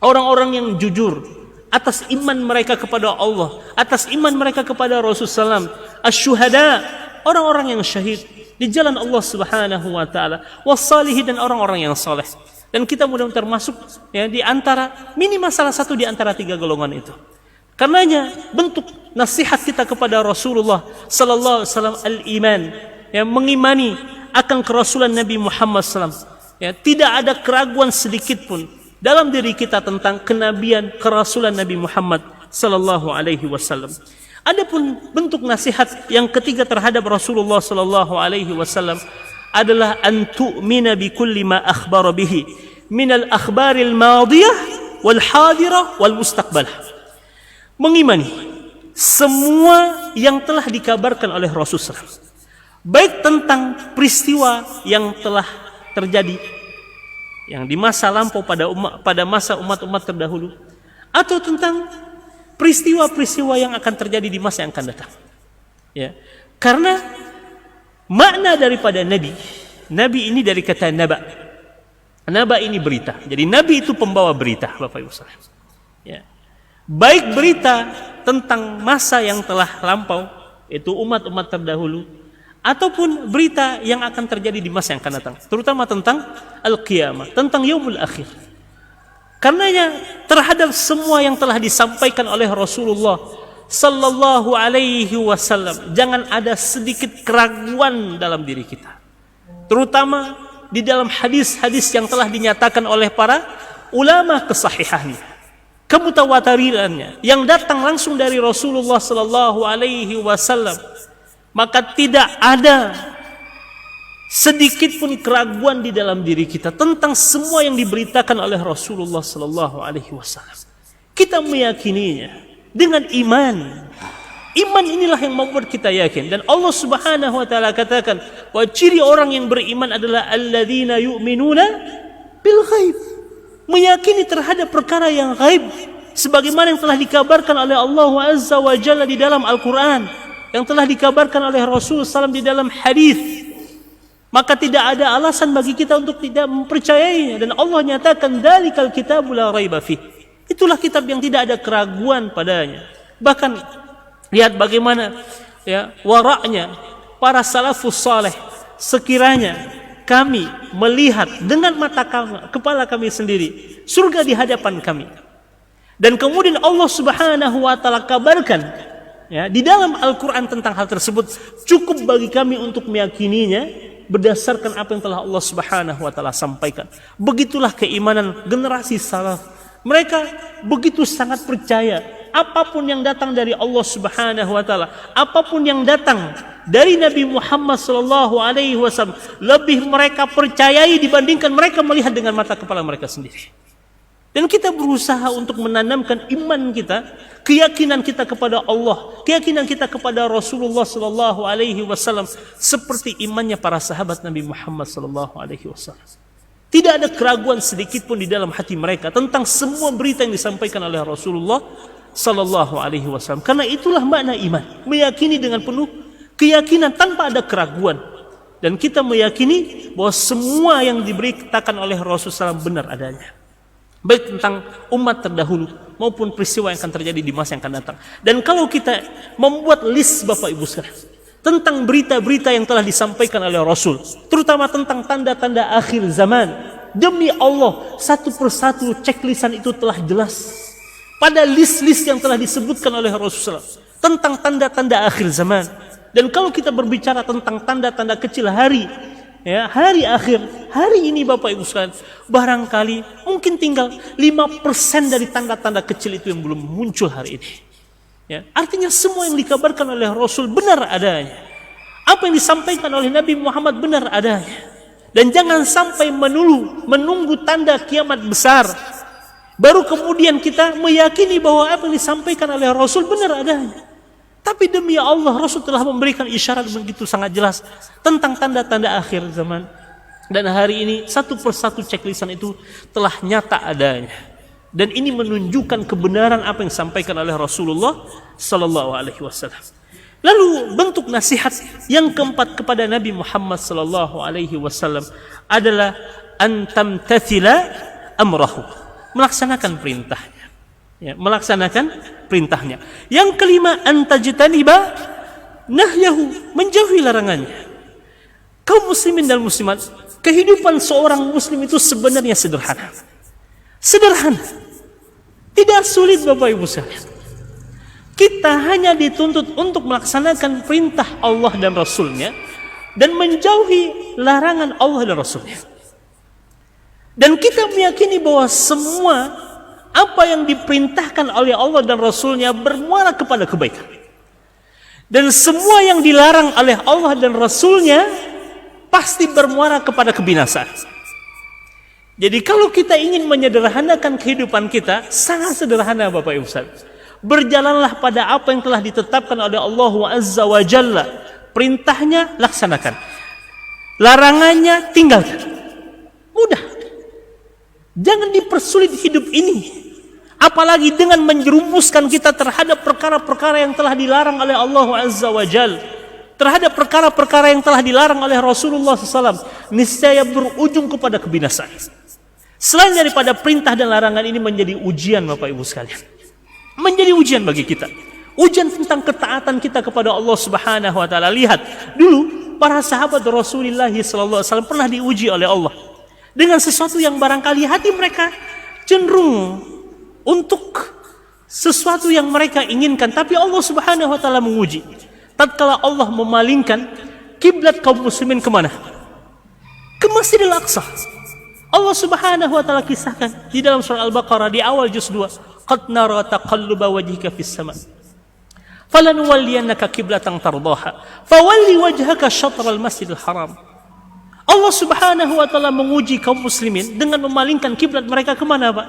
orang-orang yang jujur atas iman mereka kepada Allah, atas iman mereka kepada Rasulullah SAW, asyuhada, orang-orang yang syahid di jalan Allah Subhanahu wa taala, wassalihin, dan orang-orang yang saleh. Dan kita mudah-mudahan termasuk, ya, di antara minimal salah satu di antara 3 golongan itu. Karenanya bentuk nasihat kita kepada Rasulullah sallallahu alaihi wasallam al-iman, yang mengimani akan kerasulan Nabi Muhammad SAW. Ya, tidak ada keraguan sedikit pun dalam diri kita tentang kenabian kerasulan Nabi Muhammad sallallahu alaihi wasallam. Adapun bentuk nasihat yang ketiga terhadap Rasulullah sallallahu alaihi wasallam adalah an tu'mina bi kulli ma akhbara bihi min al-akhbaril madiyah wal hadirah wal mustaqbalah. Mengimani semua yang telah dikabarkan oleh Rasulullah, baik tentang peristiwa yang telah terjadi yang di masa lampau pada masa umat-umat terdahulu, atau tentang peristiwa-peristiwa yang akan terjadi di masa yang akan datang. Ya, karena makna daripada nabi ini dari kata naba. Naba ini berita. Jadi nabi itu pembawa berita, Bapak Ibu sekalian. Ya. Baik berita tentang masa yang telah lampau, itu umat-umat terdahulu, ataupun berita yang akan terjadi di masa yang akan datang, terutama tentang al-qiyamah, tentang yaumul akhir. Karenanya terhadap semua yang telah disampaikan oleh Rasulullah sallallahu alaihi wasallam, jangan ada sedikit keraguan dalam diri kita, terutama di dalam hadis-hadis yang telah dinyatakan oleh para ulama kesahihannya, kemutawatirannya, yang datang langsung dari Rasulullah sallallahu alaihi wasallam. Maka tidak ada sedikit pun keraguan di dalam diri kita tentang semua yang diberitakan oleh Rasulullah sallallahu alaihi wasallam. Kita meyakininya dengan iman. Iman inilah yang membuat kita yakin. Dan Allah Subhanahu wa taala katakan, "Wa ciri orang yang beriman adalah alladzina yu'minuna bil ghaib." Meyakini terhadap perkara yang gaib, sebagaimana yang telah dikabarkan oleh Allah Azza wa Jalla di dalam Al-Quran, yang telah dikabarkan oleh Rasul SAW di dalam hadis. Maka tidak ada alasan bagi kita untuk tidak mempercayainya. Dan Allah nyatakan, "Dzalikal kitabu la raiba fih." Itulah kitab yang tidak ada keraguan padanya. Bahkan Lihat bagaimana ya waraknya para salafus saleh. Sekiranya kami melihat dengan mata kepala kami sendiri surga di hadapan kami, dan kemudian Allah Subhanahu wa taala kabarkan ya di dalam Al-Qur'an tentang hal tersebut, cukup bagi kami untuk meyakininya berdasarkan apa yang telah Allah Subhanahu wa taala sampaikan. Begitulah keimanan generasi salaf. Mereka begitu sangat percaya apapun yang datang dari Allah Subhanahu wa taala, apapun yang datang dari Nabi Muhammad sallallahu alaihi wasallam, lebih mereka percayai dibandingkan mereka melihat dengan mata kepala mereka sendiri. Dan kita berusaha untuk menanamkan iman kita, keyakinan kita kepada Allah, keyakinan kita kepada Rasulullah sallallahu alaihi wasallam seperti imannya para sahabat Nabi Muhammad sallallahu alaihi wasallam. Tidak ada keraguan sedikit pun di dalam hati mereka tentang semua berita yang disampaikan oleh Rasulullah sallallahu alaihi wasallam. Karena itulah makna iman, meyakini dengan penuh keyakinan tanpa ada keraguan, dan kita meyakini bahwa semua yang diberitakan oleh Rasulullah SAW benar adanya, baik tentang umat terdahulu maupun peristiwa yang akan terjadi di masa yang akan datang. Dan kalau kita membuat list Bapak Ibu sekalian tentang berita-berita yang telah disampaikan oleh Rasul, terutama tentang tanda-tanda akhir zaman, demi Allah satu persatu checklistan itu telah jelas pada list-list yang telah disebutkan oleh Rasulullah tentang tanda-tanda akhir zaman. Dan kalau kita berbicara tentang tanda-tanda kecil hari akhir, hari ini Bapak Ibu sekalian, barangkali mungkin tinggal 5% dari tanda-tanda kecil itu yang belum muncul hari ini. Ya, artinya semua yang dikabarkan oleh Rasul benar adanya. Apa yang disampaikan oleh Nabi Muhammad benar adanya. Dan jangan sampai menunggu tanda kiamat besar baru kemudian kita meyakini bahwa apa yang disampaikan oleh Rasul benar adanya. Tapi demi Allah, Rasul telah memberikan isyarat begitu sangat jelas tentang tanda-tanda akhir zaman. Dan hari ini satu persatu checklistan itu telah nyata adanya. Dan ini menunjukkan kebenaran apa yang disampaikan oleh Rasulullah sallallahu alaihi wasallam. Lalu bentuk nasihat yang keempat kepada Nabi Muhammad sallallahu alaihi wasallam adalah antamtathila amrahu, melaksanakan perintahnya. Ya, melaksanakan perintahnya. Yang kelima, antajtaniba nahyahu, menjauhi larangannya. Kaum muslimin dan muslimat, kehidupan seorang muslim itu sebenarnya sederhana. Sederhana. Tidak sulit Bapak Ibu sekalian. Kita hanya dituntut untuk melaksanakan perintah Allah dan Rasulnya dan menjauhi larangan Allah dan Rasulnya. Dan kita meyakini bahwa semua apa yang diperintahkan oleh Allah dan Rasulnya bermuara kepada kebaikan. Dan semua yang dilarang oleh Allah dan Rasulnya pasti bermuara kepada kebinasaan. Jadi kalau kita ingin menyederhanakan kehidupan kita, sangat sederhana Bapak Ibu sekalian. Berjalanlah pada apa yang telah ditetapkan oleh Allah Azza wa Jalla. Perintahnya laksanakan, larangannya tinggalkan. Mudah. Jangan dipersulit hidup ini. Apalagi dengan menjerumuskan kita terhadap perkara-perkara yang telah dilarang oleh Allah Azza wa Jalla, terhadap perkara-perkara yang telah dilarang oleh Rasulullah SAW, niscaya berujung kepada kebinasaan. Selain daripada perintah dan larangan ini menjadi ujian Bapak Ibu sekalian, menjadi ujian bagi kita, ujian tentang ketaatan kita kepada Allah Subhanahu wa taala. Lihat dulu para sahabat Rasulullah SAW pernah diuji oleh Allah dengan sesuatu yang barangkali hati mereka cenderung untuk sesuatu yang mereka inginkan, tapi Allah Subhanahu wa taala menguji. Tatkala Allah memalingkan kiblat kaum muslimin kemana? Ke Masjidil Aqsa. Allah Subhanahu wa taala kisahkan di dalam surah Al-Baqarah di awal juz 2, qad nara taqalluba wajhika fis sama' falanuwalliyannaka qiblatan tardaha fawalli wajhaka syatral masjidil haram. Allah Subhanahu wa taala menguji kaum muslimin dengan memalingkan kiblat mereka kemana, Pak?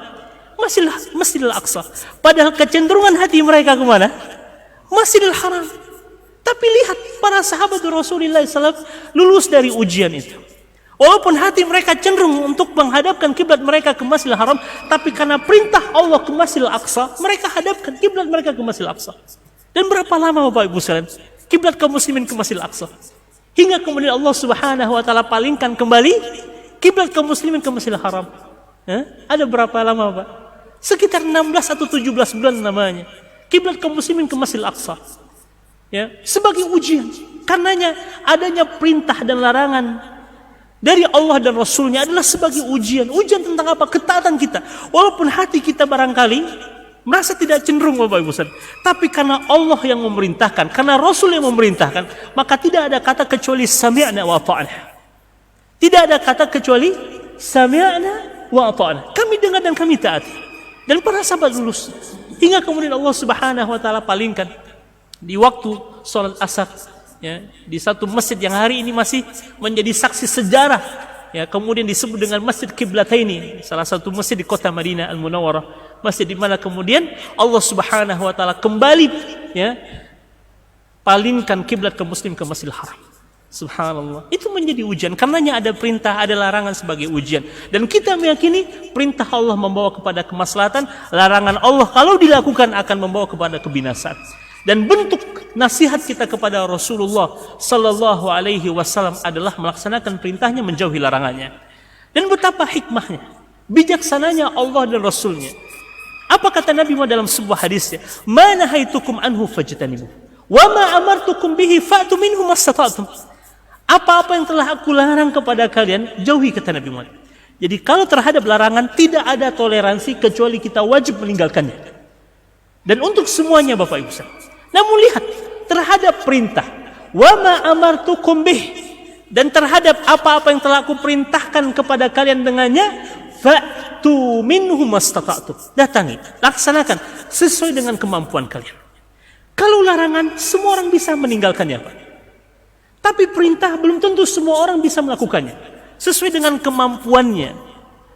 Masjidil Aqsa. Padahal kecenderungan hati mereka kemana? Masjidil Haram. Tapi lihat para sahabat Rasulullah SAW lulus dari ujian itu. Walaupun hati mereka cenderung untuk menghadapkan kiblat mereka ke Masjidil Haram, tapi karena perintah Allah ke Masjidil Aqsa, mereka hadapkan kiblat mereka ke Masjidil Aqsa. Dan berapa lama Bapak Ibu sekalian kiblat kaum muslimin ke Masjidil Aqsa? Hingga kemudian Allah Subhanahu wa taala palingkan kembali kiblat kaum muslimin ke Masjidil Haram. Ada berapa lama, Pak? Sekitar 16 atau 17 bulan namanya. Kiblat kaum muslimin ke Masjidil Aqsa. Ya, sebagai ujian. Karenanya adanya perintah dan larangan dari Allah dan Rasulnya adalah sebagai ujian. Ujian tentang apa? Ketaatan kita. Walaupun hati kita barangkali merasa tidak cenderung, Bapak Ibu Saudara, tapi karena Allah yang memerintahkan, karena Rasul yang memerintahkan, maka tidak ada kata kecuali sami'na wa ata'na. Tidak ada kata kecuali sami'na wa ata'na. Kami dengar dan kami taati. Dan para sahabat lulus hingga kemudian Allah Subhanahu wa taala palingkan di waktu salat asar, ya, di satu masjid yang hari ini masih menjadi saksi sejarah, ya, kemudian disebut dengan Masjid Qiblataini, salah satu masjid di kota Madinah Al-Munawwarah, masjid di mana kemudian Allah Subhanahu wa taala kembali, ya, palingkan kiblat ke muslim ke Masjidil Haram. Subhanallah. Itu menjadi ujian. Karenanya ada perintah, ada larangan sebagai ujian. Dan kita meyakini perintah Allah membawa kepada kemaslahatan, larangan Allah kalau dilakukan akan membawa kepada kebinasaan. Dan bentuk nasihat kita kepada Rasulullah sallallahu alaihi wasallam adalah melaksanakan perintahnya, menjauhi larangannya. Dan betapa hikmahnya, bijaksananya Allah dan Rasulnya. Apa kata Nabi Muhammad dalam sebuah hadisnya? "Ma nahaitukum anhu fajtanibuh, wa ma amartukum bihi fa'tu minhu mastata'tum." Apa-apa yang telah aku larang kepada kalian, jauhi, kata Nabi Muhammad. Jadi kalau terhadap larangan tidak ada toleransi kecuali kita wajib meninggalkannya. Dan untuk semuanya Bapak Ibu sekalian. Namun lihat, terhadap perintah, wa ma amartukum bih, dan terhadap apa-apa yang telah aku perintahkan kepada kalian dengannya, fa'tu minhu mastata'tum. Datangi, laksanakan sesuai dengan kemampuan kalian. Kalau larangan semua orang bisa meninggalkannya, Pak. Tapi perintah belum tentu semua orang bisa melakukannya sesuai dengan kemampuannya.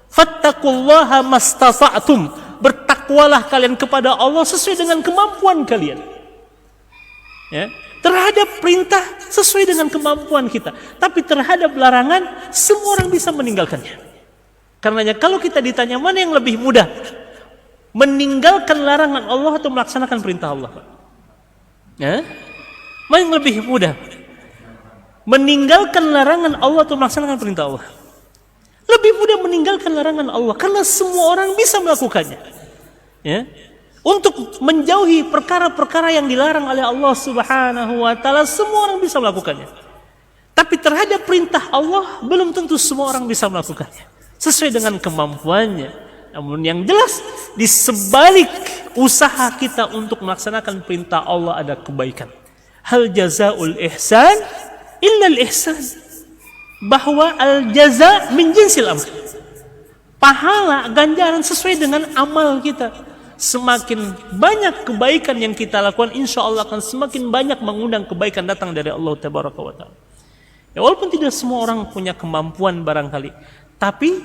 Fattaqullaha mastata'tum. Bertakwalah kalian kepada Allah sesuai dengan kemampuan kalian. Ya, terhadap perintah sesuai dengan kemampuan kita. Tapi terhadap larangan semua orang bisa meninggalkannya. Karenanya kalau kita ditanya mana yang lebih mudah, meninggalkan larangan Allah atau melaksanakan perintah Allah, Pak? Ya? Mana yang lebih mudah? Meninggalkan larangan Allah atau melaksanakan perintah Allah? Lebih mudah meninggalkan larangan Allah karena semua orang bisa melakukannya. Ya? Untuk menjauhi perkara-perkara yang dilarang oleh Allah Subhanahu wa taala, semua orang bisa melakukannya. Tapi terhadap perintah Allah belum tentu semua orang bisa melakukannya sesuai dengan kemampuannya. Namun yang jelas di sebalik usaha kita untuk melaksanakan perintah Allah ada kebaikan. Hal jazaul ihsan illa al-ihsan, bahwa al-jaza min jinsil amal. Pahala, ganjaran sesuai dengan amal kita. Semakin banyak kebaikan yang kita lakukan, insya Allah akan semakin banyak mengundang kebaikan datang dari Allah Tabaraka wa Ta'ala. Ya, walaupun tidak semua orang punya kemampuan barangkali, tapi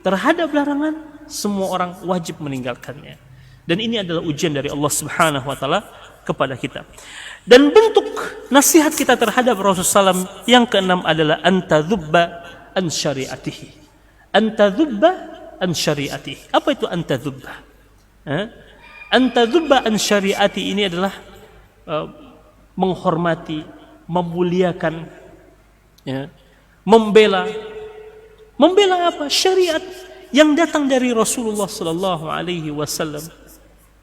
terhadap larangan semua orang wajib meninggalkannya. Dan ini adalah ujian dari Allah Subhanahu wa Ta'ala kepada kita. Dan bentuk nasihat kita terhadap Rasulullah SAW yang keenam adalah antadzubba an syariatihi. Antadzubba an syariatihi. Apa itu antadzubba? Antadzubba an syariati ini adalah menghormati, memuliakan, ya, membela. Membela apa? Syariat yang datang dari Rasulullah sallallahu alaihi wasallam.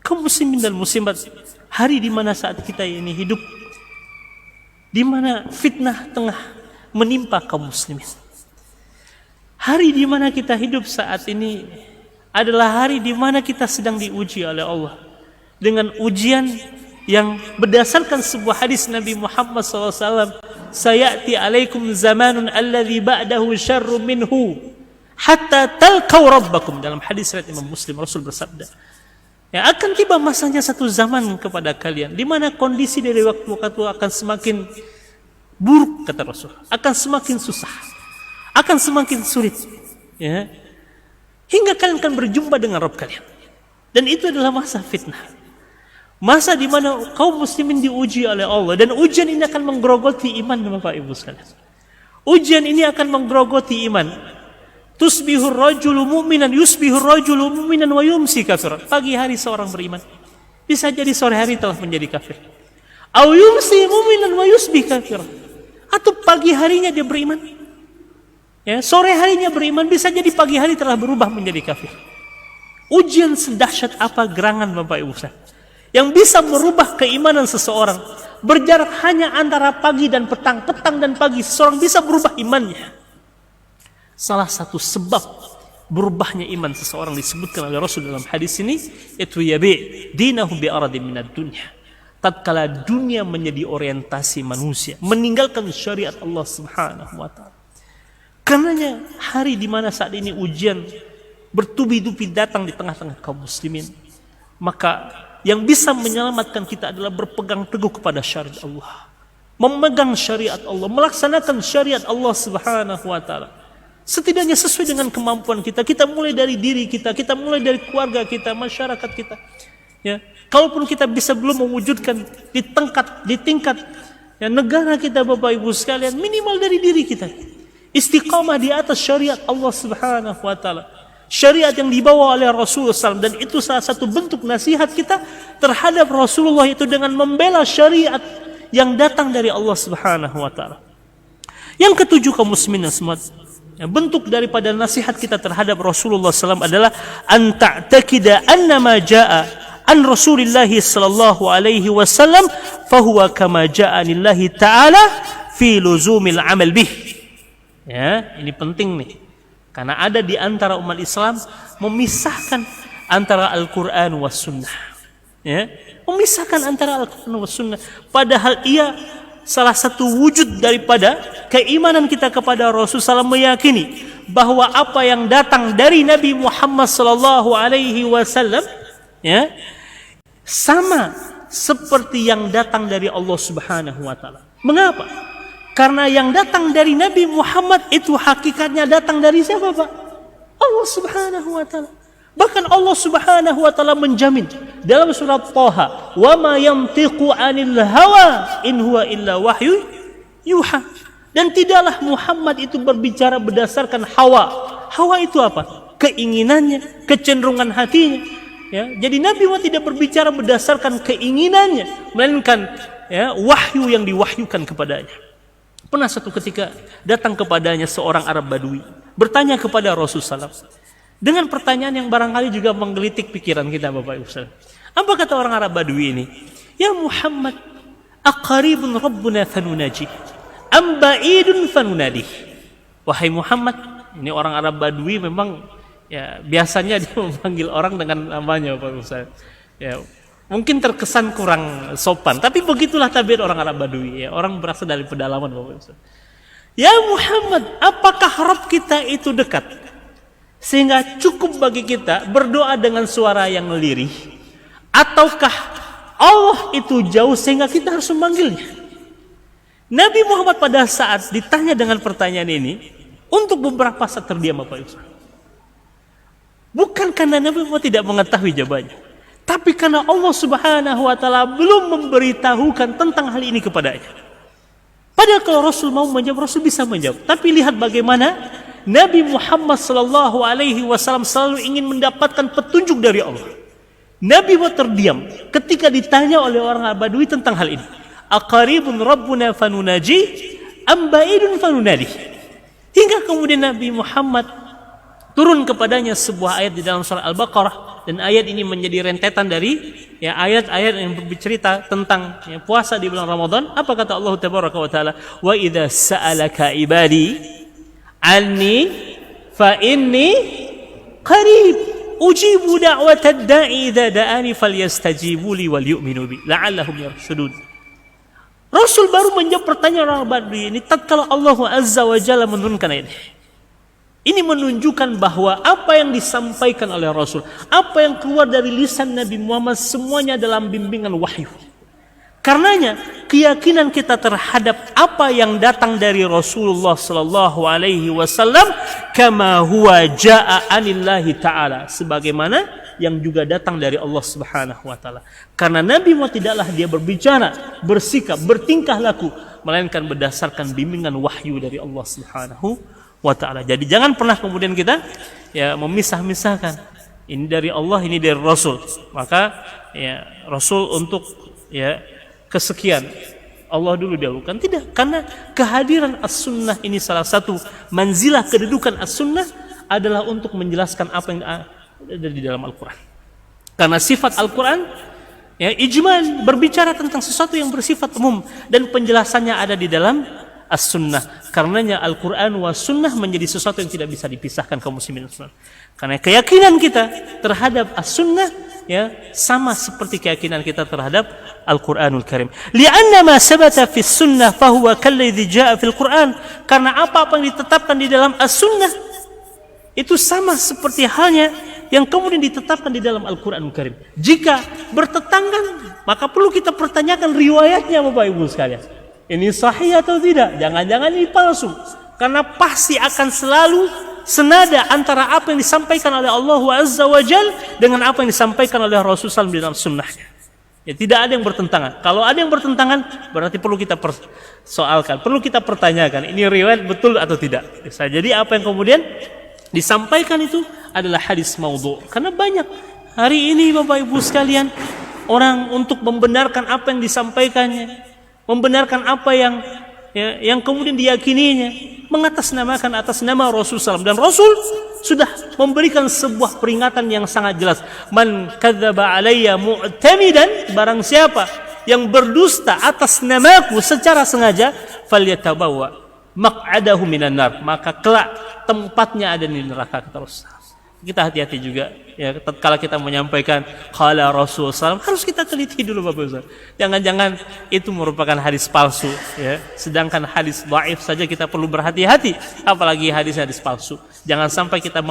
Kaum muslimin dan muslimat, hari di mana saat kita ini hidup, di mana fitnah tengah menimpa kaum muslimin. Hari di mana kita hidup saat ini adalah hari di mana kita sedang diuji oleh Allah dengan ujian yang berdasarkan sebuah hadis Nabi Muhammad SAW. Sayati alaikum zamanun alladhi ba'dahu syarru minhu hatta talqaw rabbakum. Dalam hadis riwayat Imam Muslim, Rasul bersabda, ya, akan tiba masanya satu zaman kepada kalian di mana kondisi dari waktu ke waktu akan semakin buruk, kata Rasul, akan semakin susah, akan semakin sulit, ya, hingga kalian akan berjumpa dengan Rabb kalian. Dan itu adalah masa fitnah, masa di mana kaum muslimin diuji oleh Allah, dan ujian ini akan menggerogoti iman, Bapak Ibu sekalian. Ujian ini akan menggerogoti iman. Tusbihur rajulu mu'minan yusbihur rajulu mu'minan wa yumsi kafiran. Pagi hari seorang beriman, bisa jadi sore hari telah menjadi kafir. Aw yumsi mu'minan wa yusbih kafiran. Atau pagi harinya dia beriman, ya, sore harinya beriman, bisa jadi pagi hari telah berubah menjadi kafir. Ujian sedahsyat apa gerangan Bapak Ibu sekalian yang bisa merubah keimanan seseorang, berjarak hanya antara pagi dan petang, petang dan pagi, seseorang bisa berubah imannya. Salah satu sebab berubahnya iman seseorang disebutkan oleh Rasul dalam hadis ini, itu yabi dinahu bi aradin minad dunya. Tatkala dunia menjadi orientasi manusia, meninggalkan syariat Allah Subhanahu wa taala. Karenanya hari di mana saat ini ujian bertubi-tubi datang di tengah-tengah kaum muslimin, maka yang bisa menyelamatkan kita adalah berpegang teguh kepada syariat Allah, memegang syariat Allah, melaksanakan syariat Allah Subhanahu wa taala. Setidaknya sesuai dengan kemampuan kita. Kita mulai dari diri kita, kita mulai dari keluarga kita, masyarakat kita. Ya, kalaupun kita bisa belum mewujudkan di tingkat ya, negara kita, Bapak Ibu sekalian, minimal dari diri kita. Istiqamah di atas syariat Allah Subhanahu wa taala. Syariat yang dibawa oleh Rasulullah SAW, dan itu salah satu bentuk nasihat kita terhadap Rasulullah, itu dengan membela syariat yang datang dari Allah Subhanahu wa taala. Yang ketujuh, kaum muslimin semua, bentuk daripada nasihat kita terhadap Rasulullah SAW adalah an ta'taqida anna ma jaa an Rasulillah sallallahu alaihi wasallam fahuwa kama jaa lillahi ta'ala fi luzumil amal bih. Ya, ini penting nih. Karena ada di antara umat Islam memisahkan antara Al-Qur'an was sunnah. Ya, memisahkan antara Al-Qur'an was sunnah, padahal ia salah satu wujud daripada keimanan kita kepada Rasulullah SAW, meyakini bahwa apa yang datang dari Nabi Muhammad sallallahu alaihi wasallam ya sama seperti yang datang dari Allah Subhanahu wa taala. Mengapa? Karena yang datang dari Nabi Muhammad itu hakikatnya datang dari siapa, Pak? Allah Subhanahu wa taala. Bahkan Allah Subhanahu wa taala menjamin dalam surat Thaha, "Wa ma yantiqu 'anil hawa in huwa illa wahyu yuha." Dan tidaklah Muhammad itu berbicara berdasarkan hawa. Hawa itu apa? Keinginannya, kecenderungan hatinya. Ya, jadi Nabi Muhammad tidak berbicara berdasarkan keinginannya, melainkan ya, wahyu yang diwahyukan kepadanya. Pernah satu ketika datang kepadanya seorang Arab Badui, bertanya kepada Rasulullah SAW dengan pertanyaan yang barangkali juga menggelitik pikiran kita, Bapak Ibu sekalian. Apa kata orang Arab Badui ini? Ya Muhammad, aqaribun rabbuna fanunaji, am ba'idun fanunadih. Wahai Muhammad, ini orang Arab Badui memang ya biasanya dia memanggil orang dengan namanya, Bapak Ibu sekalian. Ya, mungkin terkesan kurang sopan, tapi begitulah tabiat orang Arab Badui, ya, orang berasal dari pedalaman, Bapak Ibu sekalian. Ya Muhammad, apakah Rabb kita itu dekat sehingga cukup bagi kita berdoa dengan suara yang lirih, ataukah Allah itu jauh sehingga kita harus memanggilnya? Nabi Muhammad pada saat ditanya dengan pertanyaan ini, untuk beberapa saat terdiam, Bapak Ibu. Bukan karena Nabi Muhammad tidak mengetahui jawabannya, tapi karena Allah Subhanahu wa taala belum memberitahukan tentang hal ini kepadanya. Padahal kalau Rasul mau menjawab, Rasul bisa menjawab. Tapi lihat bagaimana Nabi Muhammad sallallahu alaihi wasallam selalu ingin mendapatkan petunjuk dari Allah. Nabi Muhammad terdiam ketika ditanya oleh orang Badui tentang hal ini. Aqaribun rabbuna fanunaji am ba'idun fanunadih. Hingga kemudian Nabi Muhammad turun kepadanya sebuah ayat di dalam surah Al-Baqarah, dan ayat ini menjadi rentetan dari ya ayat-ayat yang bercerita tentang ya, puasa di bulan Ramadan. Apa kata Allah Tabaraka wa taala? Wa idza sa'alaka ibadi anni fa inni qarib ujibu da'watad da'i idza da'ani falyastajibu li wal yu'minu bi la'allahum yarshudun. Rasul baru menjawab pertanyaan orang Badui ini tatkala Allah Azza wa Jalla menurunkan ayat ini. Ini menunjukkan bahwa apa yang disampaikan oleh Rasul, apa yang keluar dari lisan Nabi Muhammad, semuanya dalam bimbingan wahyu. Karenanya keyakinan kita terhadap apa yang datang dari Rasulullah sallallahu alaihi wasallam kama huwa jaa anillahi taala, sebagaimana yang juga datang dari Allah Subhanahu wa taala. Karena Nabi Muhammad tidaklah dia berbicara, bersikap, bertingkah laku melainkan berdasarkan bimbingan wahyu dari Allah Subhanahu wa taala. Jadi jangan pernah kemudian kita ya memisah-misahkan ini dari Allah, ini dari Rasul. Maka ya Rasul untuk ya kesekian Allah dulu dahulukan, tidak, karena kehadiran as-sunnah ini salah satu manzilah kedudukan as-sunnah adalah untuk menjelaskan apa yang ada di dalam Al-Quran. Karena sifat Al-Quran Ya, ijmal berbicara tentang sesuatu yang bersifat umum dan penjelasannya ada di dalam as-sunnah. Karenanya Al-Quran wa sunnah menjadi sesuatu yang tidak bisa dipisahkan kaum muslimin. Karena keyakinan kita terhadap as-sunnah ya sama seperti keyakinan kita terhadap Al-Quranul Karim. Li'anna ma sabata fi sunnah fahuwa kalladzi jaa fil Quran. Karena apa-apa yang ditetapkan di dalam as-sunnah itu sama seperti halnya yang kemudian ditetapkan di dalam Al-Quranul Karim. Jika bertentangan, maka perlu kita pertanyakan riwayatnya Bapak Ibu sekalian. Ini sahih atau tidak? Jangan-jangan ini palsu. Karena pasti akan selalu senada antara apa yang disampaikan oleh Allah Azza wa Jal dengan apa yang disampaikan oleh Rasulullah SAW di dalam sunnahnya. Ya, tidak ada yang bertentangan. Kalau ada yang bertentangan, berarti perlu kita persoalkan, perlu kita pertanyakan, ini riwayat betul atau tidak. Bisa jadi apa yang kemudian disampaikan itu adalah hadis maudhu. Karena banyak hari ini Bapak Ibu sekalian orang untuk membenarkan apa yang disampaikannya, membenarkan apa yang kemudian diyakininya, mengatasnamakan atas nama Rasul SAW. Dan Rasul sudah memberikan sebuah peringatan yang sangat jelas. Man kadzdzaba alayya mu'tamidan, barang siapa yang berdusta atas namaku secara sengaja, falyatabawwa maq'adahu minan nar, maka kelak tempatnya ada di neraka, kata Rasul. Kita hati-hati juga ya tatkala kita menyampaikan qala Rasul SAW, harus kita teliti dulu Bapak Ustaz. Jangan-jangan itu merupakan hadis palsu ya. Sedangkan hadis dhaif saja kita perlu berhati-hati, apalagi hadis-hadis palsu. Jangan sampai kita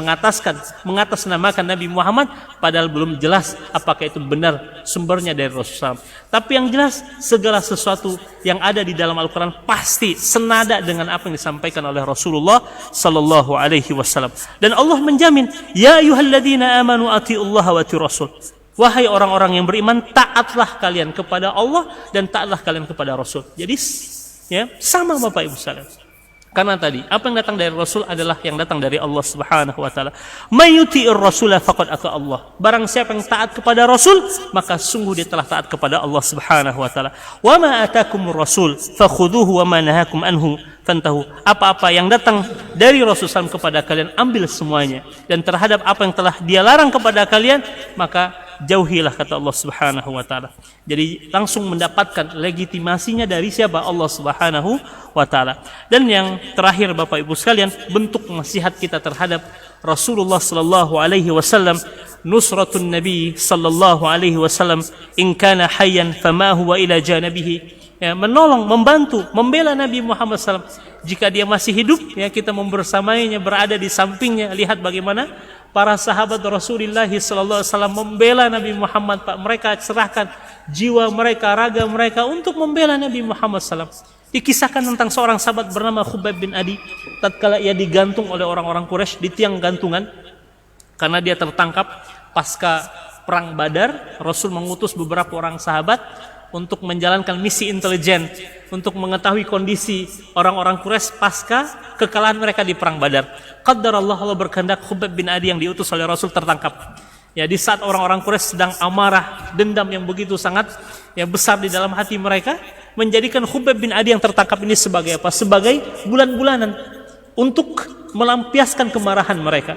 mengatasnamakan Nabi Muhammad padahal belum jelas apakah itu benar sumbernya dari Rasul SAW. Tapi yang jelas segala sesuatu yang ada di dalam Al-Quran pasti senada dengan apa yang disampaikan oleh Rasulullah sallallahu alaihi wasallam. Dan Allah menjamin, ya ayyuhalladzina amanu atiullaha wa atiur rasul. Wahai orang-orang yang beriman, taatlah kalian kepada Allah dan taatlah kalian kepada Rasul. Jadi ya sama Bapak Ibu sekalian. Karena tadi apa yang datang dari Rasul adalah yang datang dari Allah Subhanahu wa taala. May yuti'ir rasula faqad ata Allah. Barang siapa yang taat kepada Rasul, maka sungguh dia telah taat kepada Allah Subhanahu wa taala. Wa ma atakumur rasul fakhudhuhu wa ma nahakum anhu fantahu. Apa-apa yang datang dari Rasul SAW kepada kalian, ambil semuanya. Dan terhadap apa yang telah dia larang kepada kalian, maka jauhilah, kata Allah Subhanahu wa taala. Jadi langsung mendapatkan legitimasinya dari siapa? Allah Subhanahu wa taala. Dan yang terakhir Bapak Ibu sekalian, bentuk nasihat kita terhadap Rasulullah sallallahu alaihi wasallam, nusratun Nabi sallallahu alaihi wasallam in kana hayyan fama huwa ila janabihi. Ya, menolong, membantu, membela Nabi Muhammad SAW. Jika dia masih hidup, ya kita membersamainya, berada di sampingnya. Lihat bagaimana para sahabat Rasulullah SAW membela Nabi Muhammad. Pak, mereka serahkan jiwa mereka, raga mereka untuk membela Nabi Muhammad SAW. Dikisahkan tentang seorang sahabat bernama Khubayb bin Adi. Tatkala ia digantung oleh orang-orang Quraisy di tiang gantungan, karena dia tertangkap pasca perang Badar, Rasul mengutus beberapa orang sahabat untuk menjalankan misi intelijen, untuk mengetahui kondisi orang-orang Quraisy pasca kekalahan mereka di perang Badar. Qaddarallah, Allah berkehendak Khubayb bin Adi yang diutus oleh Rasul tertangkap. Ya, di saat orang-orang Quraisy sedang amarah, dendam yang begitu sangat ya besar di dalam hati mereka, menjadikan Khubayb bin Adi yang tertangkap ini sebagai apa? Sebagai bulan-bulanan untuk melampiaskan kemarahan mereka.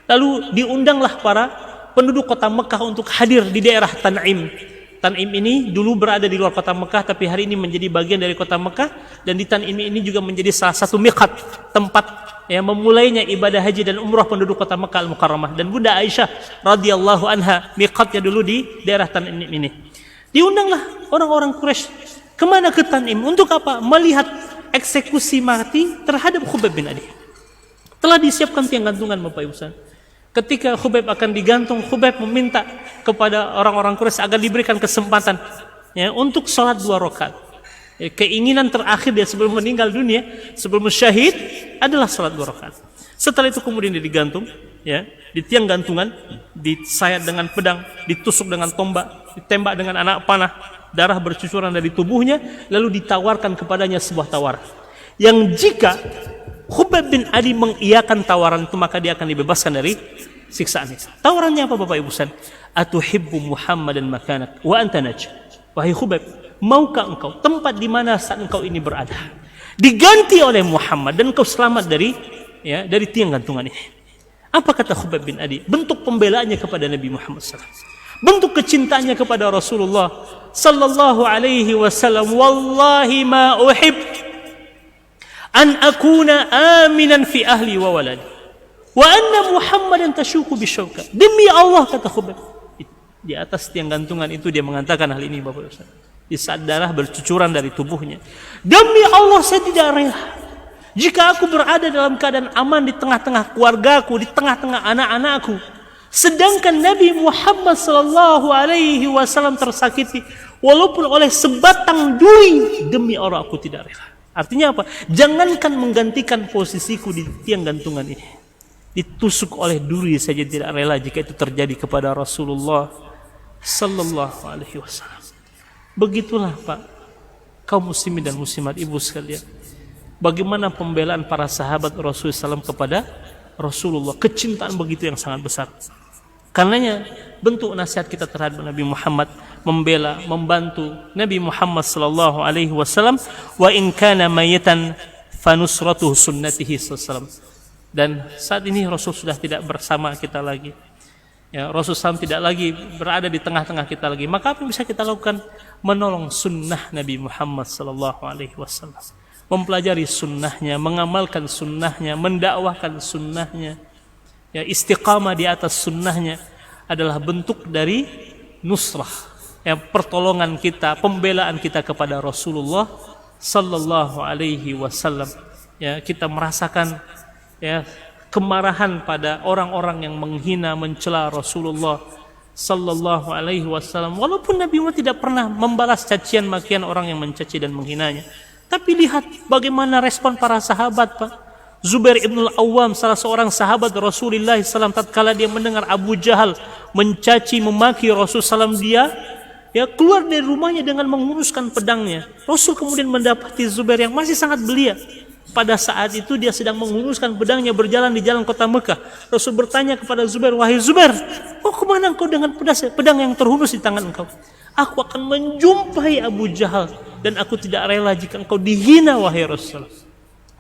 Lalu diundanglah para penduduk kota Mekah untuk hadir di daerah Tan'im. Tan'im ini dulu berada di luar kota Mekah, tapi hari ini menjadi bagian dari kota Mekah. Dan di Tan'im ini juga menjadi salah satu miqat, tempat yang memulainya ibadah haji dan umrah penduduk kota Mekah Al-Mukarramah. Dan Bunda Aisyah radhiyallahu anha miqatnya dulu di daerah Tan'im ini. Diundanglah orang-orang Quraisy kemana? Ke Tan'im. Untuk apa? Melihat eksekusi mati terhadap Khubayb bin Adi. Telah disiapkan tiang gantungan Bapak Ibu sekalian. Ketika Khubayb akan digantung, Khubayb meminta kepada orang-orang Quraisy agar diberikan kesempatan ya, untuk sholat 2 rakaat. Ya, keinginan terakhir dia sebelum meninggal dunia, sebelum syahid adalah sholat 2 rakaat. Setelah itu kemudian dia digantung, ya, di tiang gantungan, disayat dengan pedang, ditusuk dengan tombak, ditembak dengan anak panah, darah bercucuran dari tubuhnya, lalu ditawarkan kepadanya sebuah tawaran. Yang jika Khubayb bin Adi mengiyakan tawaran itu, maka dia akan dibebaskan dari siksaan itu. Tawarannya apa Bapak Ibu sekalian? Atuhibbu Muhammadan makanak wa anta naj. Wahai Khubayb, maukah engkau tempat di mana saat engkau ini berada diganti oleh Muhammad dan engkau selamat dari tiang gantungan ini? Apa kata Khubayb bin Adi? Bentuk pembelaannya kepada Nabi Muhammad SAW. bentuk kecintaannya kepada Rasulullah sallallahu alaihi wasallam. Wallahi ma uhib an akuna aminan fi ahli wa waladi wa anna Muhammadan tashuku bisyauka. Demi Allah, kata Khubayb, di atas tiang gantungan itu dia mengatakan hal ini, Bapak Ustaz. Di saat darah bercucuran dari tubuhnya, demi Allah saya tidak rela jika aku berada dalam keadaan aman di tengah-tengah keluargaku, di tengah-tengah anak-anakku, sedangkan Nabi Muhammad sallallahu alaihi wasallam tersakiti walaupun oleh sebatang duri, demi Allah aku tidak rela. Artinya apa? Jangankan menggantikan posisiku di tiang gantungan ini, ditusuk oleh duri saja tidak rela jika itu terjadi kepada Rasulullah sallallahu alaihi wasallam. Begitulah Pak, kaum muslimin dan muslimat, ibu sekalian, bagaimana pembelaan para sahabat Rasulullah SAW kepada Rasulullah, kecintaan begitu yang sangat besar. Karenanya bentuk nasihat kita terhadap Nabi Muhammad, membela, membantu Nabi Muhammad sallallahu alaihi wasallam, wa in kana mayitan fanusratuhu sunnatihi sallallahu. Dan saat ini Rasul sudah tidak bersama kita lagi. Ya, Rasul SAW tidak lagi berada di tengah-tengah kita lagi. Maka apa yang bisa kita lakukan? Menolong sunnah Nabi Muhammad sallallahu alaihi wasallam, mempelajari sunnahnya, mengamalkan sunnahnya, mendakwahkan sunnahnya. Ya, istiqamah di atas sunnahnya adalah bentuk dari nusrah, ya, pertolongan kita, pembelaan kita kepada Rasulullah sallallahu alaihi wasallam. Ya, kita merasakan, ya, kemarahan pada orang-orang yang menghina, mencela Rasulullah sallallahu alaihi wasallam, walaupun Nabi Muhammad tidak pernah membalas cacian makian orang yang mencaci dan menghinanya. Tapi lihat bagaimana respon para sahabat, Pak. Zubair ibn al-Awwam, salah seorang sahabat Rasulullah SAW, tatkala dia mendengar Abu Jahal mencaci, memaki Rasul SAW, dia keluar dari rumahnya dengan menguruskan pedangnya. Rasul kemudian mendapati Zubair yang masih sangat belia. Pada saat itu dia sedang menguruskan pedangnya berjalan di jalan kota Mekah. Rasul bertanya kepada Zubair, wahai Zubair, kemana engkau dengan pedang yang terhunus di tangan engkau? Aku akan menjumpai Abu Jahal dan aku tidak rela jika engkau dihina, wahai Rasul.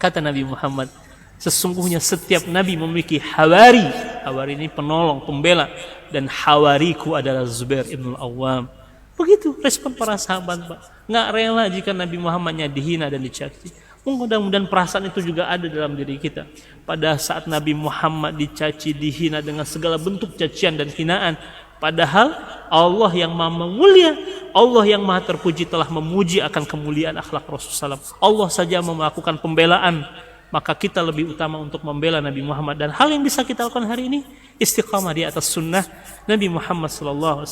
Kata Nabi Muhammad, sesungguhnya setiap Nabi memiliki hawari. Hawari ini penolong, pembela, dan hawariku adalah Zubair ibn al-Awwam. Begitu respon para sahabat, Pak. Nggak rela jika Nabi Muhammadnya dihina dan dicaci. Mudah-mudahan perasaan itu juga ada dalam diri kita. Pada saat Nabi Muhammad dicaci, dihina dengan segala bentuk cacian dan hinaan, padahal Allah yang maha mulia, Allah yang maha terpuji telah memuji akan kemuliaan akhlak Rasulullah SAW. Allah saja melakukan pembelaan, maka kita lebih utama untuk membela Nabi Muhammad. Dan hal yang bisa kita lakukan hari ini, istiqamah di atas sunnah Nabi Muhammad SAW,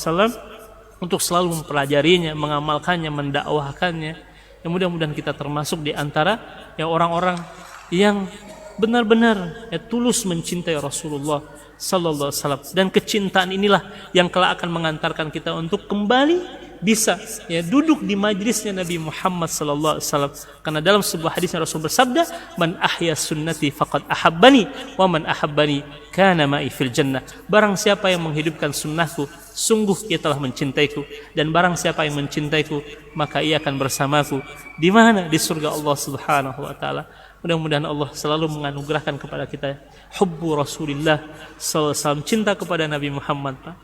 untuk selalu mempelajarinya, mengamalkannya, mendakwahkannya. Ya, mudah-mudahan kita termasuk di antara orang-orang yang benar-benar tulus mencintai Rasulullah sallallahu alaihi wasallam. Dan kecintaan inilah yang kelak akan mengantarkan kita untuk kembali bisa duduk di majlisnya Nabi Muhammad sallallahu alaihi wasallam. Karena dalam sebuah hadis Rasul bersabda, "Man ahya sunnati faqad ahabbani wa man ahabbani kana ma'i fil jannah." Barang siapa yang menghidupkan sunnahku, sungguh ia telah mencintaiku, dan barang siapa yang mencintaiku, maka ia akan bersamaku di mana? Di surga Allah Subhanahu wa taala. Mudah-mudahan Allah selalu menganugerahkan kepada kita hubbu Rasulillah sallallahu alaihi wasallam, cinta kepada Nabi Muhammad, Pak.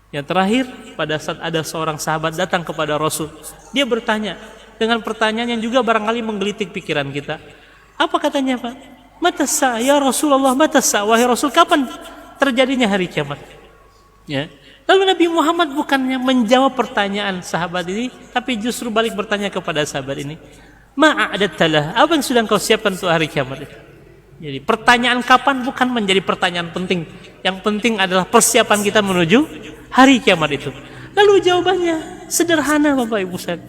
Yang terakhir, pada saat ada seorang sahabat datang kepada Rasul, dia bertanya dengan pertanyaan yang juga barangkali menggelitik pikiran kita. Apa katanya, Pak? Mata sa' ya Rasulullah, mata sa', wahai Rasul, kapan terjadinya hari kiamat? Ya. Lalu Nabi Muhammad bukannya menjawab pertanyaan sahabat ini, tapi justru balik bertanya kepada sahabat ini, ma'adattalah, apa yang sudah engkau siapkan untuk hari kiamat itu? Jadi pertanyaan kapan bukan menjadi pertanyaan penting. Yang penting adalah persiapan kita menuju hari kiamat itu. Lalu jawabannya sederhana, Bapak Ibu sekalian.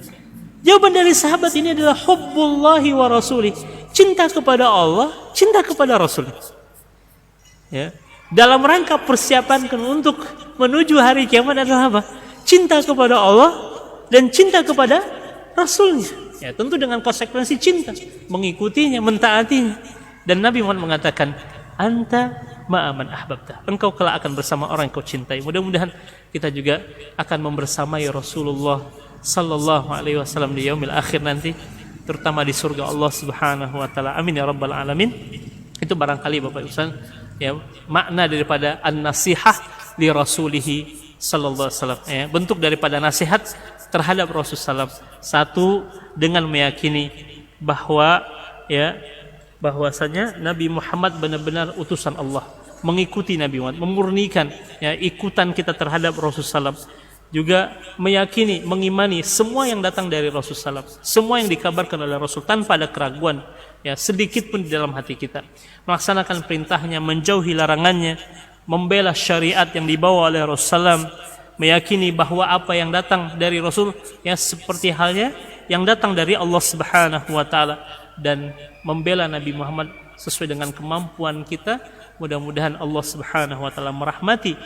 Jawaban dari sahabat ini adalah hubbullahi wa rasulih, cinta kepada Allah, cinta kepada Rasul. Ya. Dalam rangka persiapan untuk menuju hari kiamat adalah apa? Cinta kepada Allah dan cinta kepada Rasulnya. Ya, tentu dengan konsekuensi cinta, mengikutinya, mentaatinya. Dan Nabi Muhammad mengatakan, anta ma'aman ahbabta, engkau kelak akan bersama orang yang kau cintai. Mudah-mudahan kita juga akan membersamai Rasulullah sallallahu alaihi wasallam di yaumil akhir nanti, terutama di surga Allah Subhanahu wa taala. Amin ya rabbal alamin. Itu barangkali Bapak Ibu, ya, makna daripada an-nasihah li rasulihi sallallahu alaihi wasallam, ya. Bentuk daripada nasihat terhadap Rasulullah SAW. Satu, dengan meyakini bahwa ya bahwasanya Nabi Muhammad benar-benar utusan Allah, mengikuti Nabi Muhammad, memurnikan ya ikutan kita terhadap Rasulullah SAW. Juga meyakini, mengimani semua yang datang dari Rasulullah SAW, semua yang dikabarkan oleh Rasul tanpa ada keraguan ya sedikit pun di dalam hati kita. Melaksanakan perintahnya, menjauhi larangannya, membela syariat yang dibawa oleh Rasulullah SAW, meyakini bahwa apa yang datang dari Rasul ya seperti halnya yang datang dari Allah Subhanahu wa taala, dan membela Nabi Muhammad sesuai dengan kemampuan kita. Mudah-mudahan Allah Subhanahu wa taala merahmati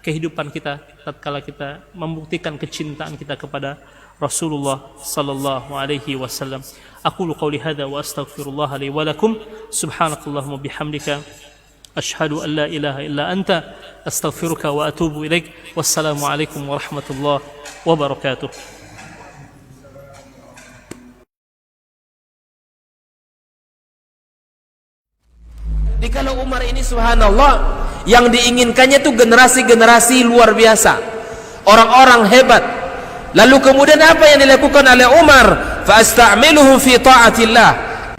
kehidupan kita tatkala kita membuktikan kecintaan kita kepada Rasulullah sallallahu alaihi wasallam. Aqulu qouli hadza wa astaghfirullah li wa lakum. Subhanakallahumma bihamdika asyhadu an la ilaha illa anta astaghfiruka wa atubu ilaik. Wassalamu alaikum warahmatullahi wabarakatuh. Jadi kalau Umar ini subhanallah, yang diinginkannya itu generasi-generasi luar biasa, orang-orang hebat. Lalu kemudian apa yang dilakukan oleh Umar? Fa'asta'miluhum fi ta'atillah.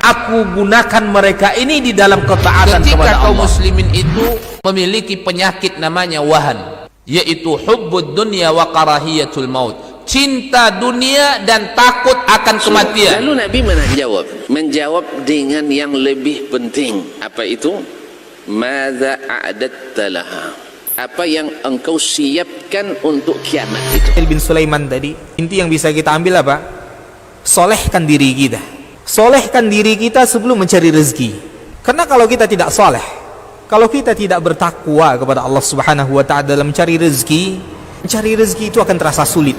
Aku gunakan mereka ini di dalam ketaatan kepada Allah. Ketika kaum muslimin itu memiliki penyakit namanya wahan, yaitu hubbud dunya wa karahiyatul maut, cinta dunia dan takut akan kematian. Lalu Nabi menjawab dengan yang lebih penting. Apa itu? Madza a'adatta laha? Apa yang engkau siapkan untuk kiamat itu? Bin Sulaiman tadi, inti yang bisa kita ambil apa? Solehkan diri kita. Solehkan diri kita sebelum mencari rezeki. Karena kalau kita tidak soleh, kalau kita tidak bertakwa kepada Allah Subhanahu wa ta'ala dalam mencari rezeki itu akan terasa sulit.